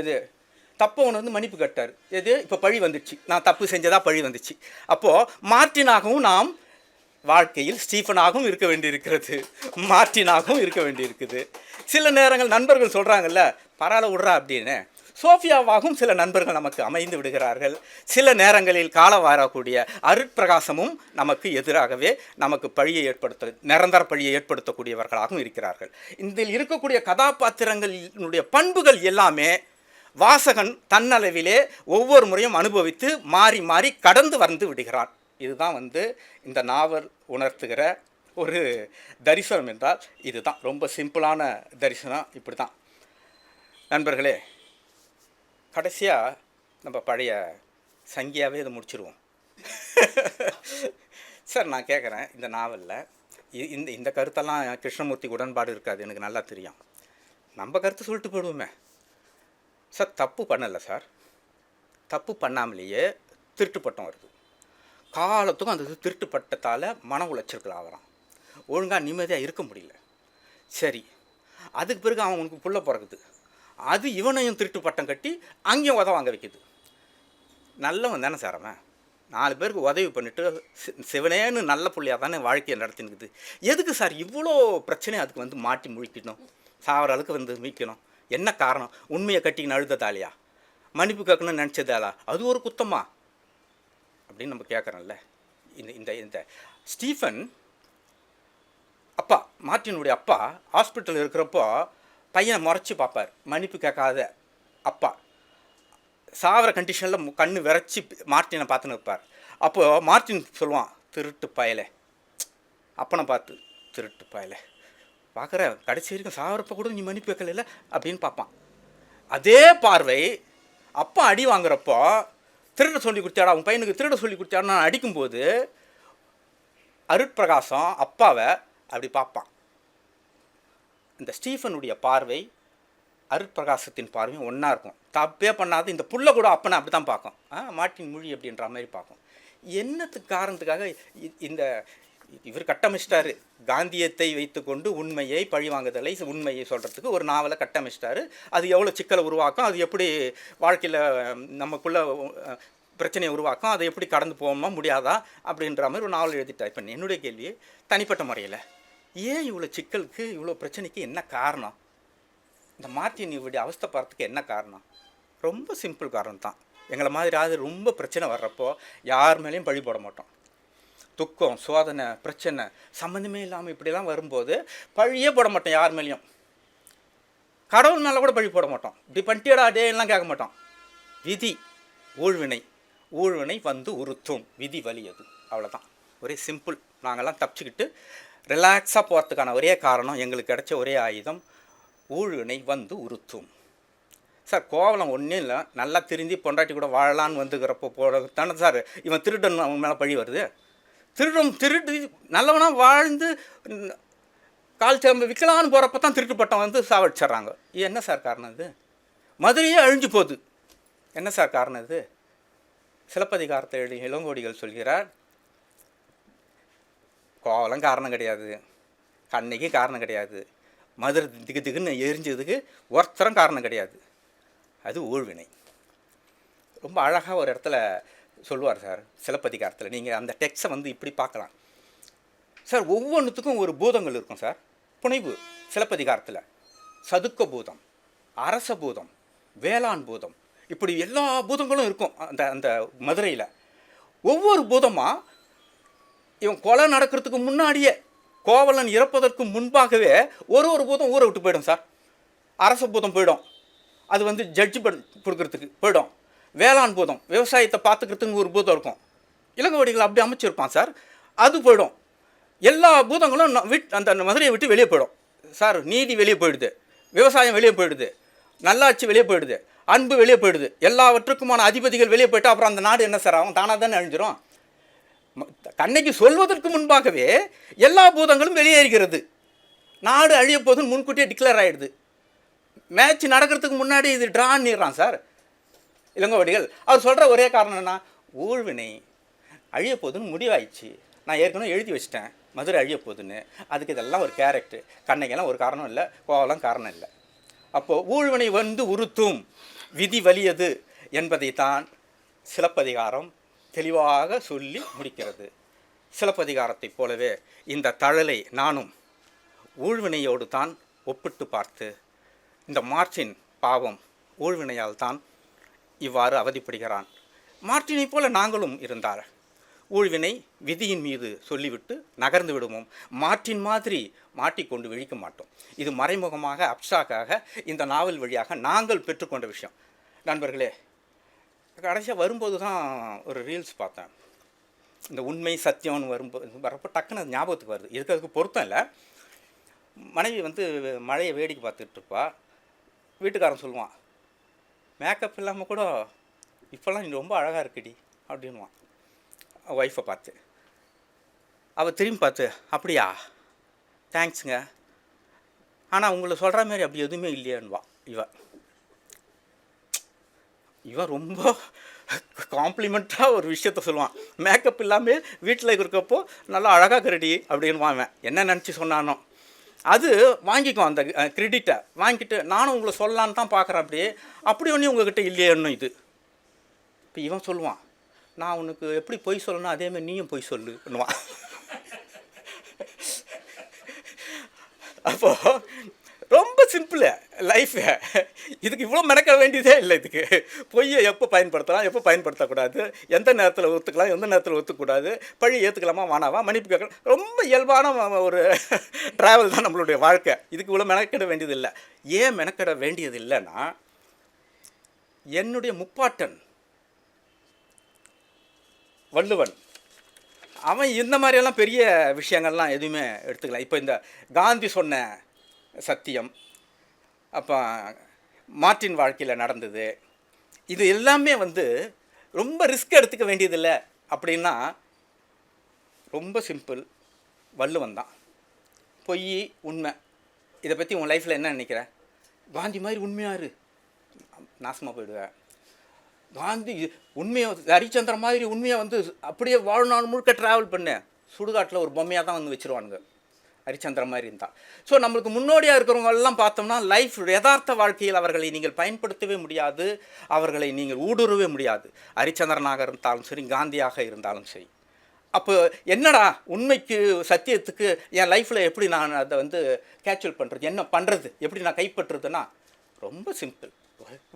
எது தப்பை உணர்ந்து மன்னிப்பு கேட்டார், எது இப்போ பழி வந்துடுச்சு, நான் தப்பு செஞ்சதா பழி வந்துச்சு. அப்போது மார்ட்டினாகவும் நாம் வாழ்க்கையில் ஸ்டீஃபனாகவும் இருக்க வேண்டியிருக்கிறது, மார்ட்டினாகவும் இருக்க வேண்டியிருக்குது. சில நேரங்கள் நண்பர்கள் சொல்கிறாங்கல்ல பரவாயில்ல விட்றா அப்படின்னு, சோஃபியாவாகவும் சில நண்பர்கள் நமக்கு அமைந்து விடுகிறார்கள். சில நேரங்களில் காலவாரக்கூடிய அருட்பிரகாசமும் நமக்கு எதிராகவே நமக்கு நிரந்தர பழியை ஏற்படுத்தக்கூடியவர்களாகவும் இருக்கிறார்கள். இதில் இருக்கக்கூடிய கதாபாத்திரங்களினுடைய பண்புகள் எல்லாமே வாசகன் தன்னளவிலே ஒவ்வொரு முறையும் அனுபவித்து மாறி மாறி கடந்து வந்து விடுகிறான். இதுதான் இந்த நாவல் உணர்த்துகிற ஒரு தரிசனம் என்றால் இதுதான். ரொம்ப சிம்பிளான தரிசனம் இப்படி தான். நண்பர்களே, கடைசியாக நம்ம பழைய சங்கியாகவே இதை முடிச்சிடுவோம். சார் நான் கேட்குறேன், இந்த நாவலில் இந்த கருத்தெல்லாம் கிருஷ்ணமூர்த்திக்கு உடன்பாடு இருக்காது, எனக்கு நல்லா தெரியும். நம்ம கருத்து சொல்லிட்டு போயிடுவோமே சார். தப்பு பண்ணலை சார், தப்பு பண்ணாமலேயே திருட்டு பட்டம் வருது. காலத்துக்கும் அந்த திருட்டு பட்டத்தால் மன உளைச்சல்கள் ஆகிறான், ஒழுங்காக நிம்மதியாக இருக்க முடியல. சரி, அதுக்கு பிறகு அவனுக்கு புள்ள பிறகுது, அது இவனையும் திருட்டு பட்டம் கட்டி அங்கேயும் உதவ வாங்க வைக்குது. நல்லவன் தானே சார் அவன், 4 பேருக்கு உதவி பண்ணிவிட்டு சிவனேன்னு நல்ல புள்ளையாக தானே வாழ்க்கையை நடத்தினுக்குது. எதுக்கு சார் இவ்வளோ பிரச்சனை அதுக்கு மாட்டி முழிக்கணும், சாவர அளவுக்கு மீட்கணும்? என்ன காரணம்? உண்மையை கட்டிக்கின்னு அழுததாலையா, மன்னிப்பு கேட்கணும்னு நினச்சதாலா, அது ஒரு குத்தமா அப்படின்னு நம்ம கேட்குறோம்ல. இந்த ஸ்டீஃபன் அப்பா, மார்ட்டினுடைய அப்பா ஹாஸ்பிட்டல் இருக்கிறப்போ பையனை முறைச்சி பார்ப்பார், மன்னிப்பு கேட்காத அப்பா. சாவர கண்டிஷனில் கண்ணு விரைச்சி மார்ட்டினை பார்த்துன்னு இருப்பார். அப்போது மார்ட்டின் சொல்லுவான், திருட்டு பயலை. அப்பனை பார்த்து, திருட்டு பயலை பார்க்குற, கடைசி வரைக்கும் சாவரப்போ கூட நீ மன்னிப்பு வைக்கல அப்படின்னு பார்ப்பான். அதே பார்வை அப்பா அடி வாங்குறப்போ, திருட சொல்லி கொடுத்தாடா உன் பையனுக்கு, திருட சொல்லி கொடுத்தாடா நான் அடிக்கும்போது அருட்பிரகாசம் அப்பாவை அப்படி பார்ப்பான். இந்த ஸ்டீஃபனுடைய பார்வை அருட்பிரகாசத்தின் பார்வையும் ஒன்றா இருக்கும். தப்பே பண்ணாது இந்த புள்ள கூட அப்பனை அப்படி தான் பார்க்கும், மாட்டின் மொழி அப்படின்ற மாதிரி பார்க்கும். என்னத்துக்கு காரணத்துக்காக இவர் கட்டமைச்சிட்டாரு, காந்தியத்தை வைத்துக்கொண்டு உண்மையை பழிவாங்குதலை, உண்மையை சொல்கிறதுக்கு ஒரு நாவலை கட்டமைச்சிட்டாரு. அது எவ்வளோ சிக்கலை உருவாக்கும், அது எப்படி வாழ்க்கையில் நமக்குள்ளே பிரச்சனையை உருவாக்கும், அதை எப்படி கடந்து போகணுமா முடியாதா அப்படின்ற மாதிரி ஒரு நாவல் எழுதிட்டார். இப்போ என்னுடைய கேள்வி, தனிப்பட்ட முறையில் ஏன் இவ்வளோ சிக்கலுக்கு இவ்வளோ பிரச்சனைக்கு என்ன காரணம்? இந்த மார்ட்டின் இவருடைய அவஸ்தைப்படுறதுக்கு என்ன காரணம்? ரொம்ப சிம்பிள் காரணம் தான். எங்களை மாதிரி ரொம்ப பிரச்சனை வர்றப்போ யார் மேலேயும் பழி போட மாட்டோம். துக்கம், சோதனை, பிரச்சனை சம்மந்தமே இல்லாமல் இப்படிலாம் வரும்போது பழியே போட மாட்டோம் யார் மேலேயும். கடவுள் மேலே கூட பழி போட மாட்டோம். இப்படி பண்ணிட்டியடா டே எல்லாம் கேட்க மாட்டோம். விதி, ஊழ்வினை உறுத்தும், விதி வலி அது, அவ்வளோதான். ஒரே சிம்பிள். நாங்கள்லாம் தப்பிச்சுக்கிட்டு ரிலாக்ஸாக போகிறதுக்கான ஒரே காரணம், எங்களுக்கு கிடைச்ச ஒரே ஆயுதம், ஊழ்வினை உறுத்தும். சார் கோவலம் ஒன்றும் இல்லை, நல்லா திருந்தி பொண்டாட்டி கூட வாழலான்னு வந்துக்கிறப்போ போட தானே சார் இவன் திருடன் அவன் மேலே பழி வருது. திருட்டு நல்லவனாக வாழ்ந்து கால் சேம்பு விற்கலான்னு போகிறப்ப தான் திருட்டு பட்டம் சாவடிச்சிட்றாங்க. இது என்ன சார் காரணம்? இது மதுரையே அழிஞ்சு போகுது. என்ன சார் காரணம்? இது சிலப்பதிகாரத்தை எழுதிய இளங்கோடிகள் சொல்கிறார், கோவலம் காரணம் கிடையாது, கண்ணைக்கு காரணம் கிடையாது, மதுரை திகுன்னு எரிஞ்சதுக்கு ஒருத்தரம் காரணம் கிடையாது, அது ஊழ்வினை. ரொம்ப அழகாக ஒரு இடத்துல சொல்லுவார் சார் சிலப்பதிகாரத்தில். நீங்கள் அந்த டெக்ஸ்ட்டை இப்படி பார்க்கலாம் சார். ஒவ்வொன்றுத்துக்கும் ஒரு பூதங்கள் இருக்கும் சார். புனைவு சிலப்பதிகாரத்தில் சதுக்க பூதம், அரச பூதம், வேளாண் பூதம், இப்படி எல்லா பூதங்களும் இருக்கும் அந்த மதுரையில். ஒவ்வொரு பூதமாக இவன் கொலை நடக்கிறதுக்கு முன்னாடியே, கோவலன் இறப்பதற்கு முன்பாகவே ஒரு பூதம் ஊரை விட்டு போயிடும் சார். அரச பூதம் போயிடும், அது ஜட்ஜ்மெண்ட் கொடுக்கறதுக்கு போயிடும். வேளாண் பூதம் விவசாயத்தை பார்த்துக்கிறதுக்கு ஒரு பூதம் இருக்கும், இளங்கோடிகள் அப்படி அமைச்சிருப்பான் சார், அது போயிடும். எல்லா பூதங்களும் அந்த மதுரையை விட்டு வெளியே போயிடும் சார். நீதி வெளியே போயிடுது, விவசாயம் வெளியே போயிடுது, நல்லாட்சி வெளியே போயிடுது, அன்பு வெளியே போயிடுது, எல்லாவற்றுக்குமான அதிபதிகள் வெளியே போயிட்டு அப்புறம் அந்த நாடு என்ன சார் ஆகும்? தானாக தானே அழிஞ்சிரும். கண்ணைக்கு சொல்வதற்கு முன்பாகவே எல்லா பூதங்களும் வெளியேறுகிறது. நாடு அழிய போதுன்னு முன்கூட்டியே டிக்ளேர் ஆகிடுது. மேட்ச் நடக்கிறதுக்கு முன்னாடி இது ட்ரான்னிடுறான் சார் இளங்கோவடிகள். அவர் சொல்கிற ஒரே காரணம் என்ன, ஊழ்வினை அழிய போதுன்னு முடிவாயிடுச்சு, நான் ஏற்கனவே எழுதி வச்சிட்டேன் மதுரை அழிய போகுதுன்னு. அதுக்கு இதெல்லாம் ஒரு கேரக்டர், கண்ணைக்கெல்லாம் ஒரு காரணம் இல்லை, கோவலாம் காரணம் இல்லை. அப்போது ஊழ்வினை வந்து உறுத்தும், விதி வலியது என்பதைத்தான் சிலப்பதிகாரம் தெளிவாக சொல்லி முடிக்கிறது. சிலப்பதிகாரத்தைப் போலவே இந்த தழலை நானும் ஊழ்வினையோடு தான் ஒப்பிட்டு பார்த்து, இந்த மார்ட்டின் பாவம் ஊழ்வினையால் தான் இவ்வாறு அவதிப்படுகிறான், மார்ட்டினை போல நாங்களும் இருந்தார், ஊழ்வினை விதியின் மீது சொல்லிவிட்டு நகர்ந்து விடுவோம், மார்ட்டின் மாதிரி மாட்டிக்கொண்டு விழிக்க மாட்டோம். இது மறைமுகமாக அப்சாக்காக இந்த நாவல் வழியாக நாங்கள் பெற்றுக்கொண்ட விஷயம். நண்பர்களே, கடைசியாக வரும்போது தான் ஒரு ரீல்ஸ் பார்த்தேன். இந்த உண்மை சத்தியம்னு வரப்போ டக்குன்னு அது ஞாபகத்துக்கு வருது. அதுக்கு பொருத்தம் இல்லை. மனைவி வந்து மழையை வேடிக்கை பார்த்துட்டு இருப்பா. வீட்டுக்காரன் சொல்லுவான், மேக்கப் இல்லாமல் கூட இப்போல்லாம் நீ ரொம்ப அழகாக இருக்குடி அப்படின்வான் ஒய்ஃபை பார்த்து. அவள் திரும்பி பார்த்து, அப்படியா, தேங்க்ஸுங்க, ஆனால் உங்களை சொல்கிற மாதிரி அப்படி எதுவுமே இல்லையான்வான். இவன் ரொம்ப காம்ப்ளிமெண்ட்டாக ஒரு விஷயத்த சொல்லுவான். மேக்கப் இல்லாமல் வீட்டில் இருக்கப்போ நல்லா அழகாக கரடி அப்படின்வான். அவன் என்ன நினச்சி சொன்னானோ அது வாங்கிக்கும், அந்த கிரெடிட்டை வாங்கிட்டு நானும் உங்களை சொல்லலான்னு தான் பார்க்குறேன், அப்படி ஒன்றும் உங்ககிட்ட இல்லையேன்னு. இது இப்போ இவன் சொல்லுவான், நான் உனக்கு எப்படி பொய் சொல்லணும் அதேமாதிரி நீயும் பொய் சொல்லுன்னுவான். அப்போது ரொம்ப சிம்பிள் லைஃபு. இதுக்கு இவ்வளோ மெனக்க வேண்டியதே இல்லை. இதுக்கு பொய்யை எப்போ பயன்படுத்தலாம், எப்போ பயன்படுத்தக்கூடாது, எந்த நேரத்தில் ஒத்துக்கலாம், எந்த நேரத்தில் ஒத்துக்கூடாது, பழி ஏற்றுக்கலாமா வானாவா, மன்னிப்பு கேட்கலாம், ரொம்ப இயல்பான ஒரு ட்ராவல் தான் நம்மளுடைய வாழ்க்கை. இதுக்கு இவ்வளோ மெனக்கிட வேண்டியது இல்லை. ஏன் மெனக்கிட வேண்டியது இல்லைன்னா, என்னுடைய முப்பாட்டன் வள்ளுவன் அவன் இந்த மாதிரியெல்லாம் பெரிய விஷயங்கள்லாம் எதுவுமே எடுத்துக்கலாம். இப்போ இந்த காந்தி சொன்ன சத்தியம், அப்போ மார்ட்டின் வாழ்க்கையில் நடந்தது, இது எல்லாமே வந்து ரொம்ப ரிஸ்க் எடுத்துக்க வேண்டியதில்லை. அப்படின்னா ரொம்ப சிம்பிள், வள்ளுவன் தான். பொய் உண்மை, இதை பற்றி உன் லைஃப்பில் என்ன நினைக்கிற? காந்தி மாதிரி உண்மையாரு, நாசமாக போயிடுவேன். காந்தி உண்மையை, ஹரிச்சந்திரன் மாதிரி உண்மையை வந்து அப்படியே வாழ்நாள் முழுக்க ட்ராவல் பண்ணேன், சுடுகாட்டில் ஒரு பொம்மையாக தான் வந்து வச்சுருவானுங்க ஹரிச்சந்திரன் மாதிரி இருந்தால். ஸோ நம்மளுக்கு முன்னோடியாக இருக்கிறவங்கெல்லாம் பார்த்தோம்னா லைஃப் யதார்த்த வாழ்க்கையில் அவர்களை நீங்கள் பயன்படுத்தவே முடியாது, அவர்களை நீங்கள் ஊடுருவே முடியாது. ஹரிச்சந்திரனாக இருந்தாலும் சரி, காந்தியாக இருந்தாலும் சரி. அப்போ என்னடா உண்மைக்கு சத்தியத்துக்கு என் லைஃப்பில் எப்படி நான் அதை வந்து கேட்சுவல் பண்ணுறது, என்ன பண்ணுறது, எப்படி நான் கைப்பற்றுறதுன்னா ரொம்ப சிம்பிள்,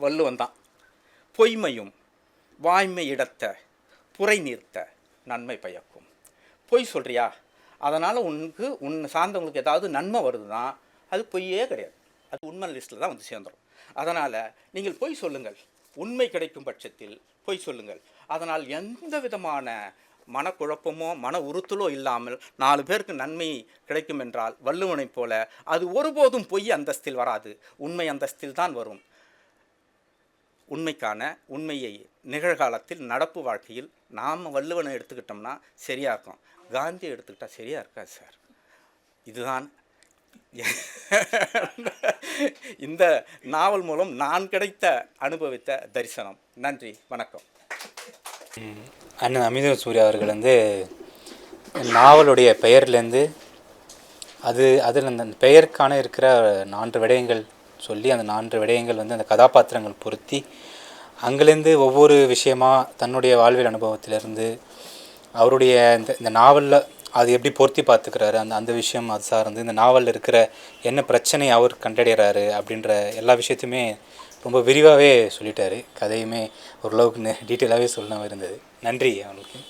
வள்ளுவன் தான். பொய்மையும் வாய்மை இடத்த புரை நீர்த்த நன்மை பயக்கும். பொய் சொல்கிறியா, அதனால் உன் சார்ந்தவங்களுக்கு ஏதாவது நன்மை வருதுன்னா அது பொய்யே கிடையாது, அது உண்மை லிஸ்ட்டில் தான் வந்து சேர்ந்துடும். அதனால் நீங்கள் பொய் சொல்லுங்கள், உண்மை கிடைக்கும் பட்சத்தில் பொய் சொல்லுங்கள். அதனால் எந்த விதமான மனக்குழப்பமோ மன உறுத்தலோ இல்லாமல் 4 பேருக்கு நன்மை கிடைக்கும் என்றால் வள்ளுவனைப் போல அது ஒருபோதும் பொய் அந்தஸ்தில் வராது, உண்மை அந்தஸ்தில் தான் வரும். உண்மையை நிகழ்காலத்தில் நடப்பு வாழ்க்கையில் நாம் வள்ளுவனை எடுத்துக்கிட்டோம்னா சரியாக இருக்கும், காந்தியை எடுத்துக்கிட்டால் சரியாக இருக்காது சார். இதுதான் இந்த நாவல் மூலம் நான் அனுபவித்த தரிசனம். நன்றி, வணக்கம். அண்ணன் அமிர்த சூர்யா அவர்கள் வந்து நாவலுடைய பெயர்லேருந்து அதில் அந்த பெயருக்கான இருக்கிற 4 விடயங்கள் சொல்லி, அந்த 4 விடயங்கள் வந்து அந்த கதாபாத்திரங்கள் பொருத்தி, அங்கேருந்து ஒவ்வொரு விஷயமா தன்னுடைய வாழ்வியல் அனுபவத்திலேருந்து அவருடைய இந்த நாவலில் அது எப்படி பொருத்தி பார்த்துக்கிறாரு, அந்த விஷயம் அது சார்ந்து இந்த நாவலில் இருக்கிற என்ன பிரச்சனை அவர் கண்டடைகிறாரு அப்படின்ற எல்லா விஷயத்தையுமே ரொம்ப விரிவாகவே சொல்லிட்டாரு. கதையுமே ஓரளவுக்கு டீட்டெயிலாகவே சொல்லாமல் இருந்தது. நன்றி அவங்களுக்கு.